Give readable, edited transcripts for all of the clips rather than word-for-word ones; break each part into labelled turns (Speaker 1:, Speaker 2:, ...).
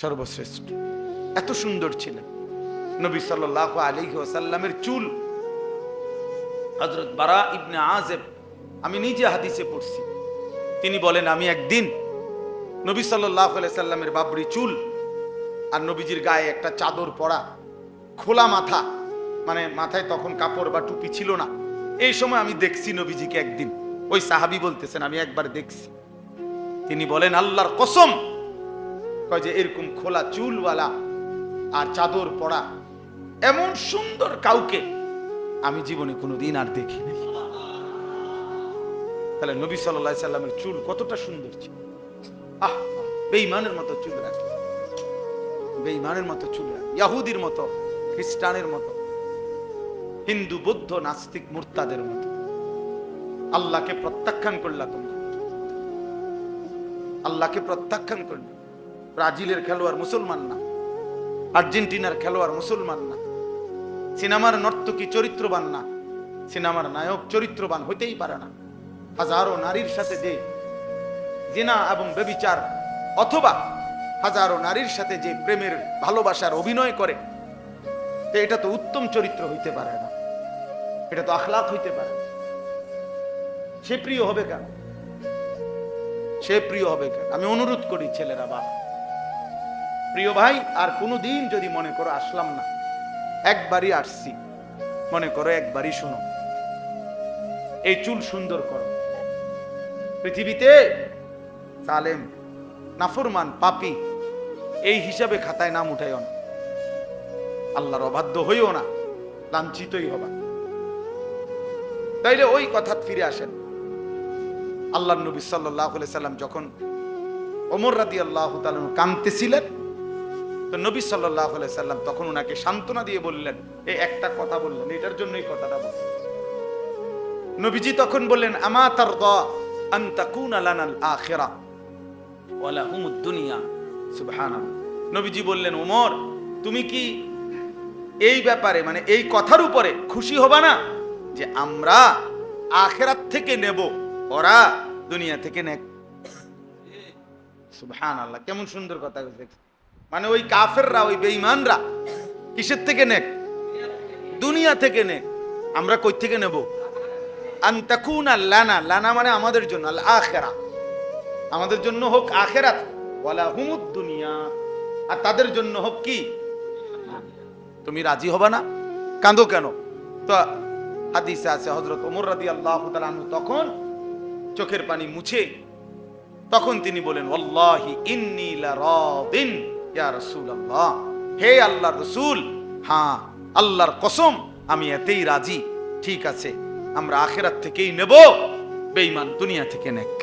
Speaker 1: সর্বশ্রেষ্ঠ, এত সুন্দর ছিলেন নবী সাল্লাল্লাহু আলাইহি ওয়াসাল্লামের চুল। হযরত বারা ইবনে আযিব, আমি নিজে হাদিসে পড়ছি, তিনি বলেন আমি একদিন নবী সাল্লাল্লাহু আলাইহি সাল্লামের বাবরি চুল আর নবীজির গায়ে একটা চাদর পরা, খোলা মাথা, মানে মাথায় তখন কাপড় বা টুপি ছিল না, এই সময় আমি দেখছি নবীজিকে একদিন। ওই সাহাবী বলতেছেন আমি একবার দেখছি। তিনি বলেন আল্লাহর কসম, কয় যে এরকম খোলা চুলওয়ালা আর চাদর পরা এমন সুন্দর কাউকে আমি জীবনে কোনোদিন আর দেখিনি। তাহলে নবী সাল্লাল্লাহু আলাইহি সাল্লামের চুল কতটা সুন্দর ছিল। আহ, বেঈমানের মতো চুল রাখে, বেঈমানের মতো চুল রাখে, ইহুদির মতো, খ্রিস্টানের মতো, হিন্দু বৌদ্ধ নাস্তিক মুরতাদের মতো। আল্লাহকে প্রত্যাখ্যান করলা তোমরা, আল্লাহকে প্রত্যাখ্যান করল। ব্রাজিলের খেলোয়াড় মুসলমান না, আর্জেন্টিনার খেলোয়াড় মুসলমান না, সিনেমার নর্তকী চরিত্রবান না, সিনেমার নায়ক চরিত্রবান হইতেই পারে না। হাজারো নারীর সাথে যে জিনা এবং ব্যভিচার, অথবা হাজারো নারীর সাথে যে প্রেমের ভালোবাসার অভিনয় করে, এটা তো উত্তম চরিত্র হইতে পারে না, এটা তো আখলাক হইতে পারে না। সে প্রিয় হবে কেন? সে প্রিয় হবে কেন? আমি অনুরোধ করি ছেলেরা, বা প্রিয় ভাই, আর কোনোদিন যদি মনে করো আসলাম না, একবারই আসছি, মনে করো একবারই শোনো, এই চুল সুন্দর করো। পৃথিবীতে জালেম, নাফরমান, পাপী এই হিসাবে খাতায় নাম উঠাইও না, আল্লাহর অবাধ্য হইও না, লাঞ্ছিতই হবা। তাইলে ওই কথা ফিরে আসেন। আল্লাহর নবী সাল্লাল্লাহু আলাইহি সাল্লাম যখন ওমর রাদিয়াল্লাহু তাআলা কাঁদতেছিলেন, তো নবী সাল্লাল্লাহু আলাইহি সাল্লাম তখন ওনাকে সান্ত্বনা দিয়ে বললেন, এই একটা কথা বললেন, এটার জন্য এই কথাটা বললেন। নবীজি তখন বললেন আমা তারদা আন তাকুনা লানাল আখিরা ওয়া লাহুমুদ দুনিয়া। সুবহানাল্লাহ। নবীজি বললেন ওমর, তুমি কি এই ব্যাপারে, মানে এই কথার উপরে খুশি হবা না যে আমরা আখিরাত থেকে নেব, ওরা দুনিয়া থেকে নেক? সুবহানাল্লাহ, কেমন সুন্দর কথা বলেছে। মানে ওই কাফেররা, ওই বেঈমানরা কিসের থেকে নেক? দুনিয়া থেকে নেক। আমরা কই থেকে নেব? আন তাকুনা লানা, লানা মানে আমাদের জন্য, আল আখিরা, আমাদের জন্য হোক আখিরাত, ওয়ালা হুমুদ দুনিয়া, আর তাদের জন্য হোক কি? তুমি রাজি হবা না? কাঁদো কেন? তো হাদিসে আছে হযরত ওমর রাদিয়াল্লাহু তাআলা আনহু তখন চোখের পানি মুছে তখন তিনি বলেন ওয়াল্লাহি ইন্নী লারাদিন ইয়া রাসূলুল্লাহ, হে আল্লাহর রাসূল, হ্যাঁ আল্লাহর কসম আমি এতেই রাজি। ঠিক আছে, আমরা আখিরাত থেকেই নেব, বেঈমান দুনিয়া থেকে নেক।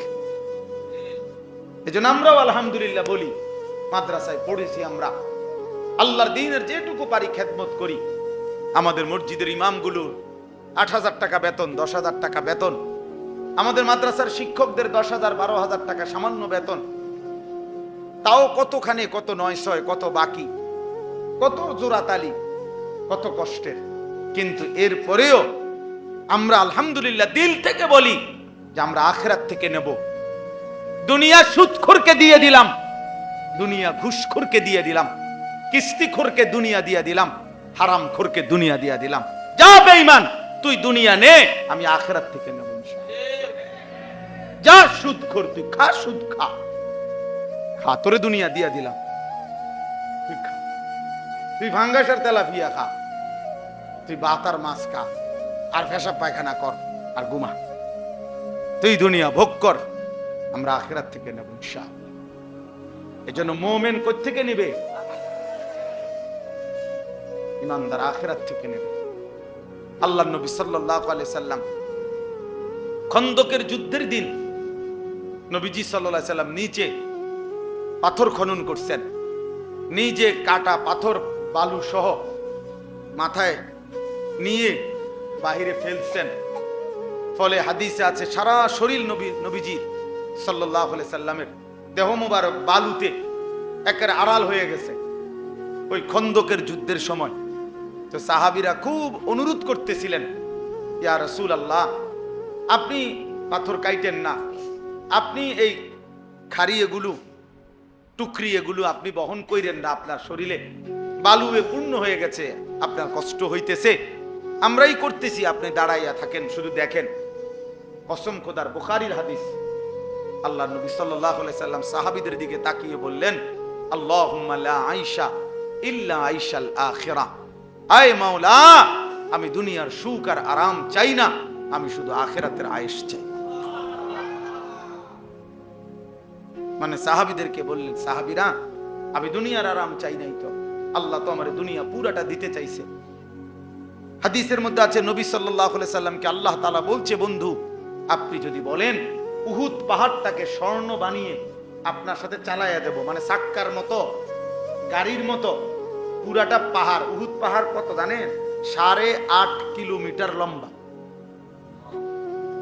Speaker 1: এজন্য আমরাও আলহামদুলিল্লাহ বলি, মাদ্রাসায় পড়েছি আমরা, আল্লাহর দ্বীনের যেটুকু পারি খেদমত করি। আমাদের মসজিদের ইমামগুলো ৮,০০০ টাকা বেতন, ১০,০০০ টাকা বেতন, আমাদের মাদ্রাসার শিক্ষকদের ১০,০০০, ১২,০০০ টাকা সামান্য বেতন, তাও কতখানি, কত ৯০০, কত বাকি, কত জোড়াতালি, কত কষ্টের। কিন্তু এরপরেও আমরা আলহামদুলিল্লাহ দিল থেকে বলি যে আমরা আখিরাত থেকে নেব। দুনিয়া সুদখোরকে দিয়ে দিলাম, দুনিয়া ঘুষখোরকে দিয়ে দিলাম, কিস্তিখোরকে দুনিয়া দিয়ে দিলাম, হারামখোরকে দুনিয়া দিয়ে দিলাম। যা বেঈমান, তুই দুনিয়া নে, আমি আখিরাত থেকে নেব ইনশাআল্লাহ। যা সুদখোর, তুই খা, সুদ খা, খা, তোরে দুনিয়া দিয়া দিলাম, তুই খা, তুই ভাঙ্গাসার তেলাপিয়া খা, তুই বাতার মাছ খা, আর পেশাব পায়খানা কর, আর ঘুমা, তুই দুনিয়া ভোগ কর, আমরা আখিরাত থেকে নেব ইনশাআল্লাহ। এজন্য মুমিন কই থেকে নেবে? ইমানদার আখিরাত থেকে নেবে। আল্লাহর নবী সাল্লাল্লাহু আলাইহি সাল্লাম খন্দকের যুদ্ধের দিন নবীজি সাল্লাল্লাহু আলাইহি সাল্লাম নিচে পাথর খনন করছেন, নিজে কাটা পাথর বালু সহ মাথায় নিয়ে বাহিরে ফেলছেন। ফলে হাদিসে আছে সারা শরীর নবীজি সাল্লাল্লাহু আলাইহি সাল্লামের দেহ মোবারক বালুতে একেবারে আড়াল হয়ে গেছে ওই খন্দকের যুদ্ধের সময়। তো সাহাবীরা খুব অনুরোধ করতেছিলেন, ইয়া রাসূলুল্লাহ, আপনি পাথর কাইটেন না, আপনি এই খাড়ি এগুলো টুকরি এগুলো আপনি বহন কইরেন না, আপনার শরীরে বালুয়ে পূর্ণ হয়ে গেছে, আপনার কষ্ট হইতেছে, আমরাই করতেছি, আপনি দাঁড়াইয়া থাকেন, শুধু দেখেন। কসম খোদার, বুখারীর হাদিস, আল্লাহ নবী সাল্লাল্লাহু আলাইহি সাল্লাম সাহাবীদের দিকে তাকিয়ে বললেন, আল্লাহুম্মা লা আইশা ইল্লা আইশাল আখিরা, আয় মাওলা, আমি দুনিয়ার সুখ আর আরাম চাই না, আমি শুধু আখিরাতের আয়েশ চাই। মানে সাহাবীদেরকে বললেন, সাহাবীরা, আমি দুনিয়ার আরাম চাই নাই, তো আল্লাহ তো আমার দুনিয়া পুরাটা দিতে চাইছে। হাদিসের মধ্যে আছে, নবী সাল্লাল্লাহু আলাইহি সাল্লামকে আল্লাহ তাআলা বলছে, বন্ধু, আপনি যদি বলেন উহুদ পাহাড়টাকে স্বর্ণ বানিয়ে আপনার সাথে চালাইয়া দেব, মানে সাক্কার মতো, গাড়ির মতো পুরাটা পাহাড়। উহুদ পাহাড় কত জানেন? 8.5 কিলোমিটার লম্বা,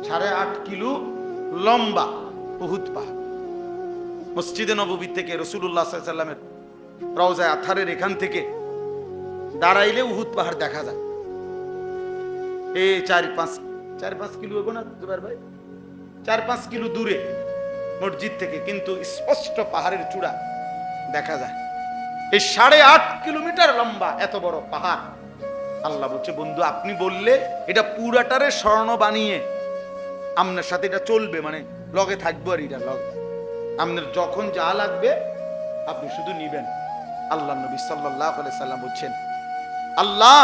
Speaker 1: 8.5 কিলো লম্বা উহুদ পাহাড়। মসজিদে নববী থেকে রাসূলুল্লাহ সাল্লাল্লাহু আলাইহি সাল্লামের রওজায়ে আতহারের এখান থেকে দাঁড়াইলে উহুদ পাহাড় দেখা যায়। এই 4-5 কিলো এগো না জুবাইর ভাই, 4-5 কিলো দূরে মসজিদ থেকে, কিন্তু স্পষ্ট পাহাড়ের চূড়া দেখা যায়। এই 8.5 কিলোমিটার লম্বা এত বড় পাহাড়। আল্লাহ বলছে, বন্ধু, আপনি বললে এটা পুরাটারে স্বর্ণ বানিয়ে আপনার সাথে এটা চলবে, মানে লগে থাকবো, আর এটা লগে আপনার যখন যা লাগবে আপনি শুধু নিবেন। আল্লাহ নবী সাল্লাল্লাহু আলাইহি সাল্লাম বলছেন, আল্লাহ,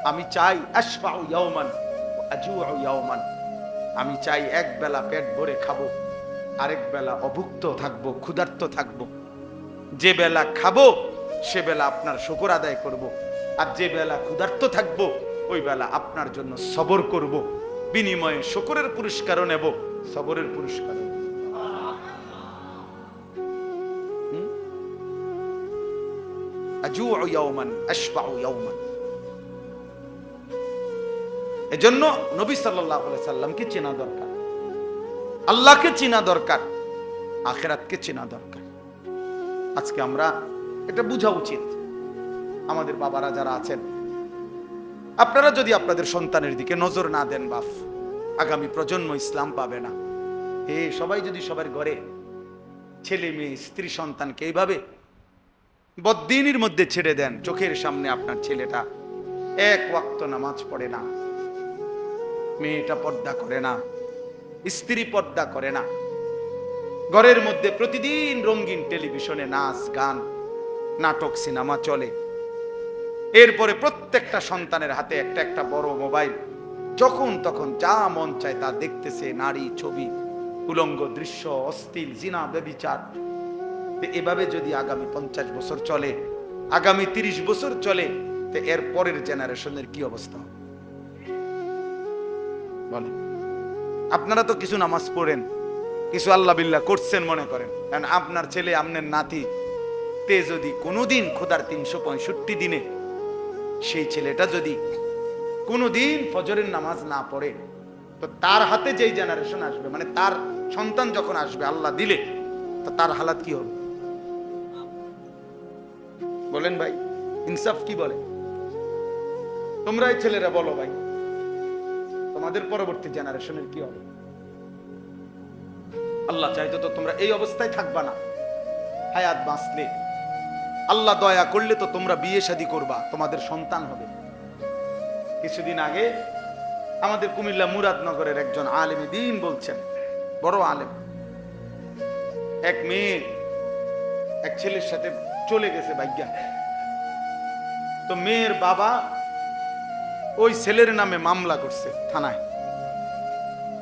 Speaker 1: আমি চাই আশবাউ ইয়াওমান ওয়া আজুউ ইয়াওমান, আমি চাই এক বেলা পেট ভরে খাবো, আরেক বেলা অভুক্ত থাকবো, ক্ষুধার্ত থাকবো। যে বেলা খাবো সে বেলা আপনার শুকর আদায় করব, আর যে বেলা ক্ষুধার্ত থাকবো ওই বেলা আপনার জন্য সবর করব, বিনিময়ে শুকরের পুরস্কারও নেব, সবরের পুরস্কারও। আজুউ ইয়াওমান আশবাউ ইয়াওমান। এজন্য নবী সাল্লাল্লাহু আলাইহি সাল্লামকে চেনা দরকার, আল্লাহকে চেনা দরকার, আখিরাতকে চেনা দরকার। আজকে আমরা এটা বোঝা উচিত। আমাদের বাবারা যারা আছেন, আপনারা যদি আপনাদের সন্তানের দিকে নজর না দেন, বাপ, আগামী প্রজন্ম ইসলাম পাবে না। সবাই যদি সবার ঘরে ছেলে মেয়ে স্ত্রী সন্তানকে এইভাবে বদ্দিনের মধ্যে ছেড়ে দেন, চোখের সামনে আপনার ছেলেটা এক ওয়াক্ত নামাজ পড়ে না, মেয়েটা পর্দা করে না, স্ত্রী পর্দা করে না, ঘরের মধ্যে প্রতিদিন রঙিন টেলিভিশনে নাচ গান নাটক সিনেমা চলে, এরপরে প্রত্যেকটা সন্তানের হাতে একটা একটা বড় মোবাইল, যখন তখন যা মন চায় তা দেখতেছে, নারী ছবি, উলঙ্গ দৃশ্য, অশ্লীল, জিনা, ব্যভিচার। এভাবে যদি আগামী 50 বছর চলে, আগামী 30 বছর চলে, তো এর পরের জেনারেশনের কি অবস্থা হবে বলেন? আপনারা তো কিছু নামাজ পড়েন, কিছু আল্লাহ বিল্লাহ করছেন মনে করেন, কারণ আপনার ছেলে, আপনার নাতি তে যদি কোনোদিন খোদার 365 দিনে সেই ছেলেটা যদি কোনোদিন ফজরের নামাজ না পড়ে, তো তার হাতে যেই জেনারেশন আসবে, মানে তার সন্তান যখন আসবে আল্লাহ দিলে, তো তার হালাত কি হবে বলেন ভাই? ইনসাফ কি বলে? তোমরাই ছেলেরা বলো ভাই, তোমাদের পরবর্তী জেনারেশনের কি হবে? আল্লাহ চাইতো তো তোমরা এই অবস্থায় থাকবা না, হায়াত বাঁচলে, আল্লাহ দয়া করলে তো তোমরা বিয়ে শাদী করবা, তোমাদের সন্তান হবে। কিছুদিন আগে আমাদের কুমিল্লা মুরাদনগরের একজন আলেম দ্বীন বলছেন, বড় আলেম, এক মেয়ে এক ছেলের সাথে চলে গেছে ভাগ্যা, তো মেয়ের বাবা ওই ছেলের নামে মামলা করছে থানায়।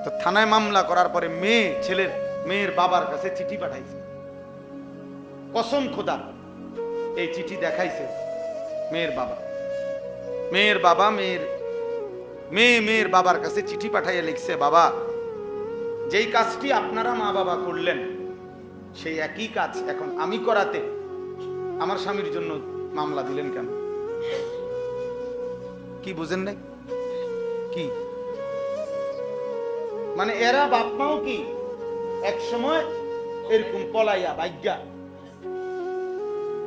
Speaker 1: তো থানায় মামলা করার পরে মেয়ের বাবার কাছে চিঠি পাঠাইছে, কসম খোদা এই চিঠি দেখাইছে মেয়ের বাবা মেয়ের বাবার কাছে চিঠি পাঠাইয়া লিখছে, বাবা, যেই কাজটি আপনারা মা বাবা করলেন সেই একই কাজ এখন আমি করাতে আমার স্বামীর জন্য মামলা দিলেন কেন? কি বুঝেন নাই? কি মানে এরা বাপ মাও কি এক সময় এরকম পলাইয়া ভাগ্যা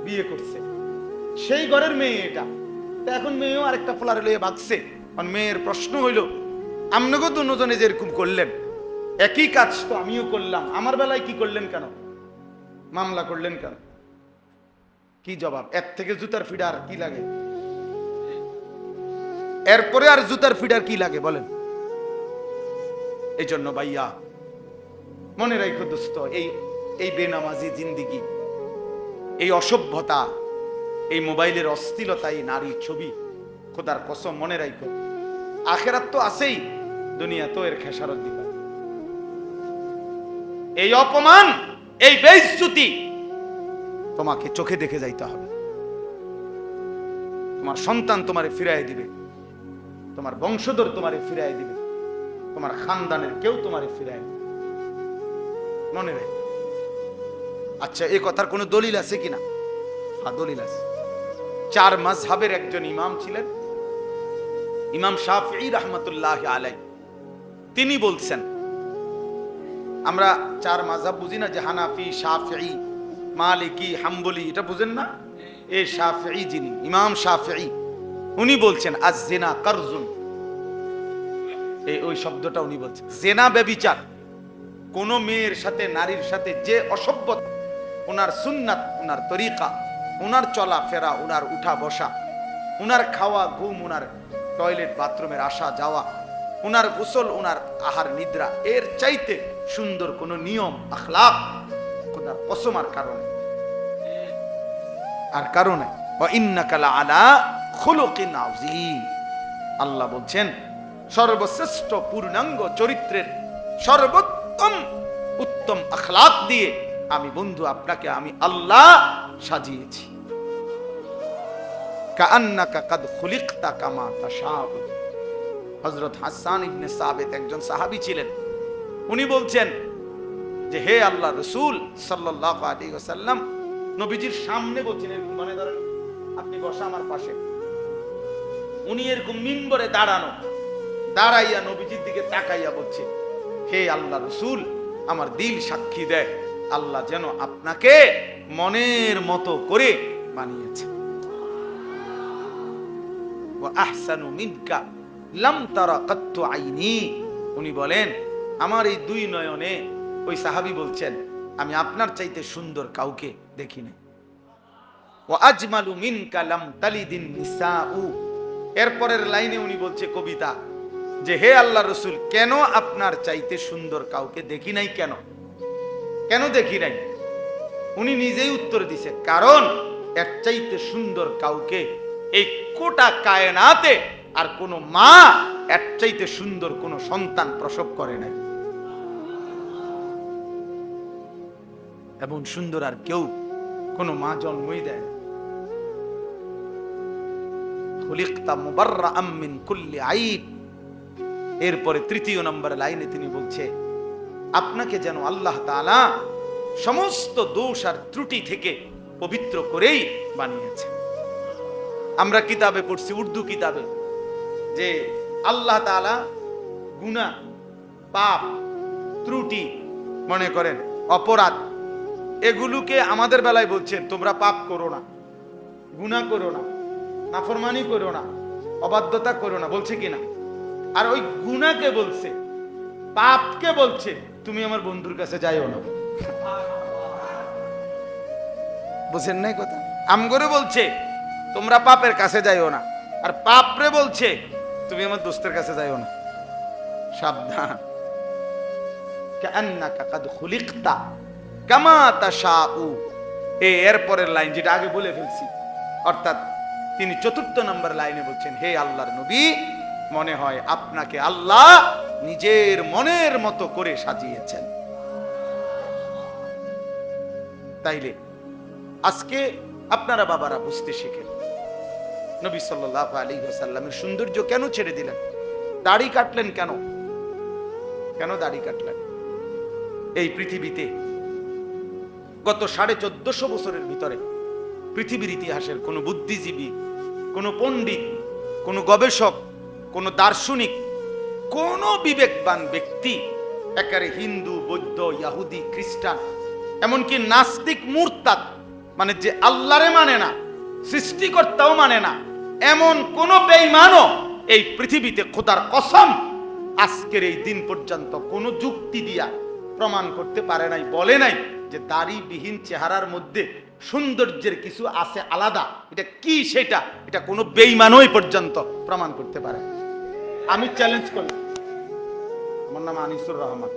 Speaker 1: বিয়ে করছে, সেই ঘরের মেয়ে এটা, তো এখন মেয়েও আরেকটা পোলারে লইয়ে ভাগছে। মেয়ের প্রশ্ন হইল, আমনগো দুজনে যে এরকম করলেন, একই কাজ তো আমিও করলাম, আমার বেলায় কি করলেন কেন? মামলা করলেন কেন? কি জবাব? এর থেকে জুতার ফিডার কি লাগে? এরপরে আর জুতার ফিডার কি লাগে বলেন? এই জন্য ভাইয়া মনে রাখো দোস্ত, এই বেনামাজি জিন্দিগি, এই অসভ্যতা, এই মোবাইলের অশ্লীলতা, এই নারী ছবি, খোদার কসম মনে রাখো আখেরাত তো আছেই, দুনিয়া তো এর খেসারত দিবা। এই অপমান, এই বেইজ্জতি তোমাকে চোখে দেখে যাইতে হবে। তোমার সন্তান তোমারে ফিরাই দিবে, তোমার বংশধর তোমারে ফিরাই দিবে, তোমার খানদানের কেউ তোমারে ফিরাই দিবে, মনে রাখ। আচ্ছা, এই কথার কোনো দলিল আছে কিনা? হ্যাঁ, দলিল আছে। 4 মাযহাবের একজন ইমাম ছিলেন, ইমাম শাফিঈ রাহমাতুল্লাহি আলাইহি। তিনি বলছেন, আমরা 4 মাযহাব বুঝি না, যে হানাফি, শাফিঈ, মালিকি, হাম্বলি, এটা বুঝেন না? এই শাফিঈ যিনি, ইমাম শাফিঈ, উনি বলছেন আয-জিনা কারজুন। ওই শব্দটা উনি বলছেন, জিনা ব্যভিচার। কোন মেয়ের সাথে, নারীর সাথে যে অসভ্যতা, ওনার সুন্নাত, ওনার তরিকা, ওনার চলা ফেরা, ওনার উঠা বসা, ওনার খাওয়া ঘুম, ওনার টয়লেট বাথরুমের আসা যাওয়া, ওনার গোসল, ওনার আহার নিদ্রা, এর চাইতে সুন্দর কোন নিয়ম আখলাক খোদার কসম আর কারণে ওয়া ইন্নাকা লাআলা খুলুকিন আযীম। আল্লাহ বলছেন সর্বশ্রেষ্ঠ পূর্ণাঙ্গ চরিত্রের সর্বোত্তম উত্তম আখলাক দিয়ে আমি বন্ধু আপনাকে আমি আল্লাহ সাজিয়েছি। কাআন্নাকা কাদ খুলিকতা কামা তাশাউ। হযরত হাসান ইবনে সাবিত একজন সাহাবী ছিলেন, উনি বলছেন যে হে আল্লাহ রাসূল সাল্লাল্লাহু আলাইহি ওয়াসাল্লাম, নবীজির সামনে বলছেন, এরকম মনে ধরেন আপনি বসা আমার পাশে, উনি এরকম মিম্বরে দাঁড়ানো, দাঁড়াইয়া নবীজির দিকে তাকাইয়া বলছে, হে আল্লাহ রাসূল, আমার দিল সাক্ষী দেয় আল্লাহ যেন আপনাকে মনের মতো করে বানিয়েছে। ওয়া আহসানু মিনকা লাম তারা কাত্তু আইনি। উনি বলেন আমার এই 2 নয়নে, ওই সাহাবী বলছেন, আমি আপনার চাইতে সুন্দর কাউকে দেখি নাই। ওয়া আজমালু মিনকা লাম তালিদিন নিসাউ। এরপরের লাইনে উনি বলছে কবিতা, যে হে আল্লাহ রাসূল, কেন আপনার চাইতে সুন্দর কাউকে দেখি নাই? কেন কেন দেখি নাই? উনি নিজেই উত্তর দিছে, কারণ এর চাইতে সুন্দর কাউকে এই গোটা কায়নাতে আর কোন মা এর চাইতে সুন্দর কোন সন্তান প্রসব করে নাই, এবং সুন্দর আর কেউ কোন মা জন্মই দেয় না। খুলিকতা মুবাররাআম মিন কুল্লি আইব। এরপরে 3 নম্বর লাইনে তিনি বলছে, আপনাকে যেন আল্লাহ তাআলা সমস্ত দোষ আর ত্রুটি থেকে পবিত্র করেই বানিয়েছে। আমরা কিতাবে পড়ছি, উর্দু কিতাবে, যে আল্লাহ তাআলা গুনাহ, পাপ, ত্রুটি, মনে করেন অপরাধ, এগুলোকে আমাদের বেলায় বলছেন তোমরা পাপ করো না, গুনাহ করো না, নাফরমানি করো না, অবাধ্যতা করো না, বলছে কিনা? আর ওই গুনাহকে বলছে, পাপকে বলছে তুমি আমার বন্ধুর কাছে যাইও না। বুঝেন নাই কথা? আমগরে বলছে তোমরা পাপের কাছে যাইও না, আর পাপরে বলছে তুমি আমার দোস্তের কাছে যাইও না। সাবধান। কাআন্নাকা কাদ খুলিকতা কামা তাশাউ। এরপরের লাইন যেটা আগে বলে ফেলছি, অর্থাৎ তিনি 4 নম্বর লাইনে বলছেন, হে আল্লাহর নবী, মনে হয় আপনাকে আল্লাহ নিজের মনের মতো করে সাজিয়েছেন। তাইলে আজকে আপনারা বাবারা বুঝতে শিখেন, নবী সাল্লাল্লাহু আলাইহি ওয়াসাল্লামের সৌন্দর্য কেন ছেড়ে দিলেন? দাড়ি কাটলেন কেন? কেন দাড়ি কাটলেন? এই পৃথিবীতে গত 1450 বছরের ভিতরে পৃথিবীর ইতিহাসের কোন বুদ্ধিজীবী, কোন পণ্ডিত, কোন গবেষক, কোন দার্শনিক, কোন বিবেকবান ব্যক্তি, একেবারে হিন্দু, বৌদ্ধ, ইহুদি, খ্রিস্টান, এমনকি নাস্তিক, মুরতাদ, মানে যে আল্লাহরে মানে না, সৃষ্টিকর্তাও মানে না, এমন কোন বেঈমানও এই পৃথিবীতে খোদার কসম আজকের এই দিন পর্যন্ত কোন যুক্তি দিয়া প্রমাণ করতে পারে নাই, বলে নাই যে দাড়িবিহীন চেহারার মধ্যে সৌন্দর্যের কিছু আছে আলাদা, এটা কি সেটা এটা কোনো বেঈমানই পর্যন্ত প্রমাণ করতে পারে। আমি চ্যালেঞ্জ করলাম, আমার নাম আনিসুর রহমান,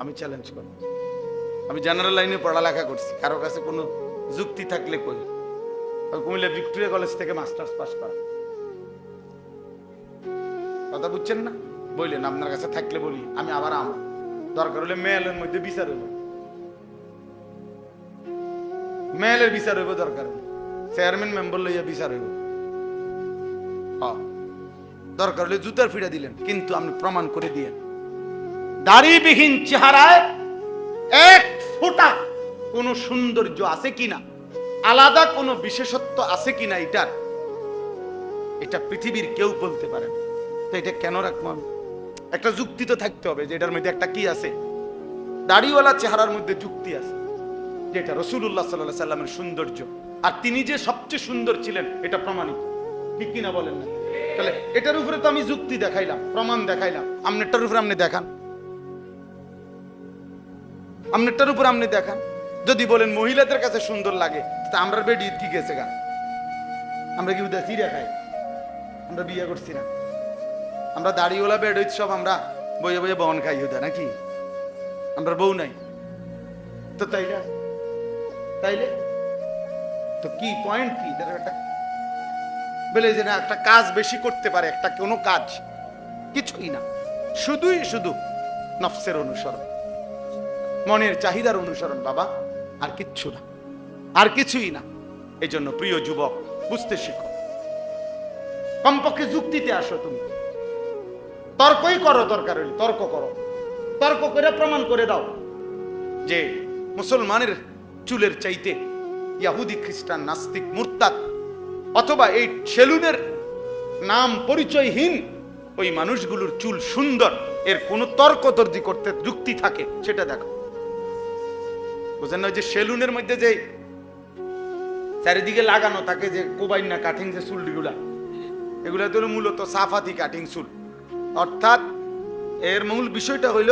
Speaker 1: আমি চ্যালেঞ্জ করলাম, আমি জেনারেল লাইনে পড়ালেখা করছি, কারো কাছে কোনো যুক্তি থাকলে কই। কুমিল্লা ভিক্টোরিয়া কলেজ থেকে মাস্টার্স পাস করা, কথা বুঝছেন না? বললেন আপনার কাছে থাকলে বলি, আমি আবার আমার দরকার হলে মেয়েলের মধ্যে বিচার হইব, মেয়েলের বিচার হইব, দরকার হলে চেয়ারম্যান মেম্বার লইয়া বিচার হইব, দরকার হলে জুতার ফিরা দিলেন, কিন্তু আপনি প্রমাণ করে দিয়ে দাড়িবিহীন চেহারায় এক ফোঁটা কোন সৌন্দর্য আছে কিনা, আলাদা কোন বিশেষত্ব আছে কিনা, এটা পৃথিবীর কেউ বলতে পারে না। তো এটা কেন রাখবো? একটা যুক্তি তো থাকতে হবে যে এটার মধ্যে একটা কি আছে, দাড়িওয়ালা চেহারার মধ্যে যুক্তি আছে, যেটা রাসূলুল্লাহ সাল্লাল্লাহু আলাইহি সাল্লামের সৌন্দর্য, আর তিনি যে সবচেয়ে সুন্দর ছিলেন এটা প্রমাণিত, ঠিক কিনা বলেন না? তাহলে এটার উপরে তো আমি যুক্তি দেখাইলাম, প্রমাণ দেখাইলাম, আপনারটার উপরে আপনি দেখান, আপনারটার উপরে আপনি দেখান। যদি বলেন মহিলাদের কাছে সুন্দর লাগে, তা আমরা বেডি ঠিক আছে গা, আমরা কি উদা চিড়া খাই? আমরা বিয়ে করছি না, আমরা দাড়িওয়ালা বেড হইতে সব আমরা বইয়ে বইয়ে বন খাই উদা নাকি? আমরা বউ নাই তো, তাইলে তো কি পয়েন্ট কি? একটা বলে যে না একটা কাজ বেশি করতে পারে, একটা কোনো কাজ কিছুই না, শুধু নফসের অনুসরণ, মনের চাহিদার অনুসরণ বাবা, আর কিচ্ছু না, আর কিছুই না। এই জন্য প্রিয় যুবক, বুঝতে শিখো, কমপক্ষে যুক্তিতে আসো, তুমি তর্কই করো, দরকার হলে তর্ক করো, তর্ক করে প্রমাণ করে দাও যে মুসলমানের চুলের চাইতে ইহুদি খ্রিস্টান নাস্তিক মুরতাদ অথবা এই সেলুনের নাম পরিচয়হীন ওই মানুষগুলোর চুল সুন্দর, এর কোন তর্ক তর্জি করতে যুক্তি থাকে সেটা দেখো। বুঝেন না? যে সেলুনের মধ্যে যে চারিদিকে লাগানো থাকে যে কোবাইন না কাটিং যে চুলগুলা, এগুলা তো মূলত সাফাতি কাটিং চুল, অর্থাৎ এর মূল বিষয়টা হইল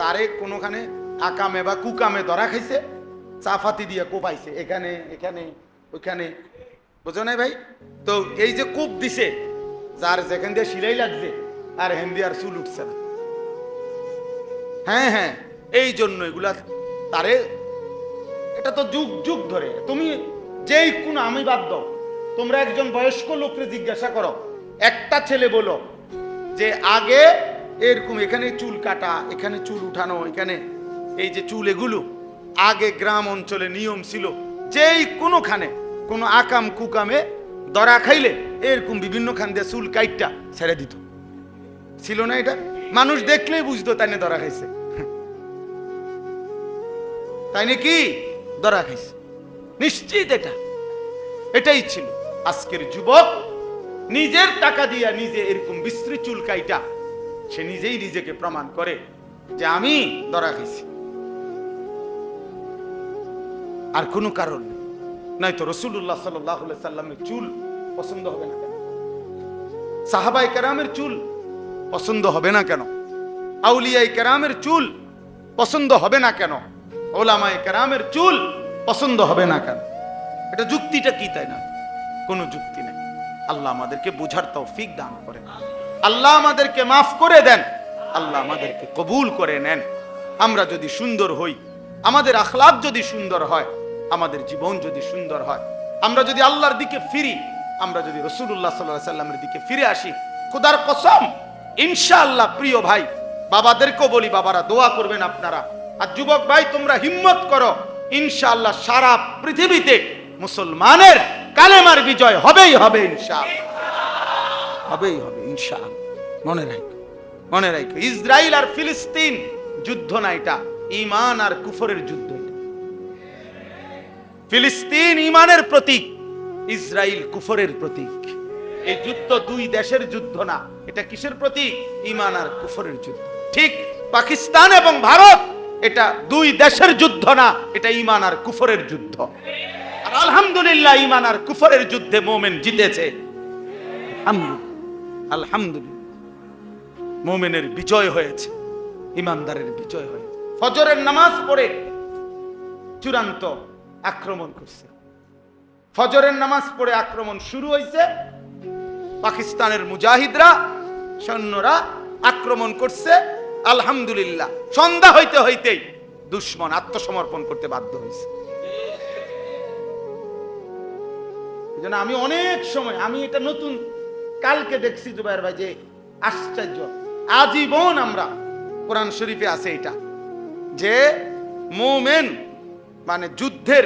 Speaker 1: তারে কোনোখানে আকামে বা কুকামে ধরা খাইছে, সাফাতি দিয়ে কোপাইছে এখানে এখানে ওইখানে, বুঝো নাই ভাই? তো এই যে কূপ দিছে, যার যেখান দিয়ে সিলাই লাগছে আর হেন্দি আর চুল উঠছে না, হ্যাঁ, এই জন্য এগুলা তারে, এটা তো যুগ যুগ ধরে, তুমি যেই কোন, আমি বাদ দাও, তোমরা একজন বয়স্ক লোককে জিজ্ঞাসা করো, একটা ছেলে বলো যে আগে এরকম এখানে চুল কাটা, এখানে চুল উঠানো, এখানে এই যে চুল, এগুলো আগে গ্রাম অঞ্চলে নিয়ম ছিল, যেই কোনোখানে কোনো আকাম কুকামে ধরা খাইলে এরকম বিভিন্ন খান দিয়ে চুল কাইটটা ছেড়ে দিত, ছিল না? এটা মানুষ দেখলেই বুঝতো তাই না ধরা খাইছে, তাই নাকি? ধরা খাইছে নিশ্চিত, এটাই ছিল। আজকের যুবক নিজের টাকা দিয়া নিজে এরকম বিশ্রী চুল কাইটা সে নিজেই নিজেকে প্রমাণ করে যে আমি ধরা খাইছি, আর কোনো কারণ নেই। নয়তো রাসূলুল্লাহ সাল্লাল্লাহু আলাইহি সাল্লামের চুল পছন্দ হবে না কেন? সাহাবায়ে কেরামের চুল পছন্দ হবে না কেন? আউলিয়ায়ে কেরামের চুল পছন্দ হবে না কেন? ওলামায়ে কেরামের চুল পছন্দ হবে না কেন? এটা যুক্তিটা কি? তাই না? কোনো যুক্তি নেই। আল্লাহ আমাদেরকে বোঝার তৌফিক দান করেন, আল্লাহ আমাদেরকে মাফ করে দেন, আল্লাহ আমাদেরকে কবুল করে নেন। আমরা যদি সুন্দর হই, আমাদের আখলাক যদি সুন্দর হয়, আমাদের জীবন যদি সুন্দর হয়, আমরা যদি আল্লাহর দিকে ফিরি, আমরা যদি রাসূলুল্লাহ সাল্লাল্লাহু আলাইহি সাল্লামের দিকে ফিরে আসি, খোদার কসম ইনশাআল্লাহ, প্রিয় ভাই, বাবাদেরকেও বলি, বাবারা দোয়া করবেন আপনারা, আর যুবক ভাই তোমরা হিম্মত করো, ইনশাআল্লাহ সারা পৃথিবীতে মুসলমানের কালেমার বিজয় হবেই হবে, ইনশাআল্লাহ হবেই হবে, ইনশাআল্লাহ। মনে রাখো, ইসরায়েল আর ফিলিস্তিন যুদ্ধ না, এটা ঈমান আর কুফরের যুদ্ধ। ফিলিস্তিন ঈমানের প্রতীক, ইসরায়েল কুফরের প্রতীক। এই যুদ্ধ দুই দেশের যুদ্ধ না, এটা কিসের প্রতীক? ঈমান আর কুফরের যুদ্ধ। ঠিক পাকিস্তান এবং ভারত, এটা দুই দেশের যুদ্ধ না, এটা ঈমান আর কুফরের যুদ্ধ। আর আলহামদুলিল্লাহ ঈমান আর কুফরের যুদ্ধে মুমিন জিতেছে, আলহামদুলিল্লাহ মুমিনের বিজয় হয়েছে, ঈমানদারের বিজয় হয়েছে। ফজরের নামাজ পড়ে চূড়ান্ত আক্রমণ করছে। ফজরের নামাজ পড়ে আক্রমণ শুরু হয়েছে। পাকিস্তানের মুজাহিদরা, সৈন্যরা আক্রমণ করছে। আলহামদুলিল্লাহ, সন্ধ্যা হইতে হইতেই দুশমন আত্মসমর্পণ করতে বাধ্য হয়েছে। এজন্য আমি অনেক সময়, আমি এটা নতুন কালকে দেখছি জুবাইর ভাই, যে আশ্চর্য, আজীবন আমরা কোরআন শরীফে আছে এটা, যে মুমিন মানে যুদ্ধের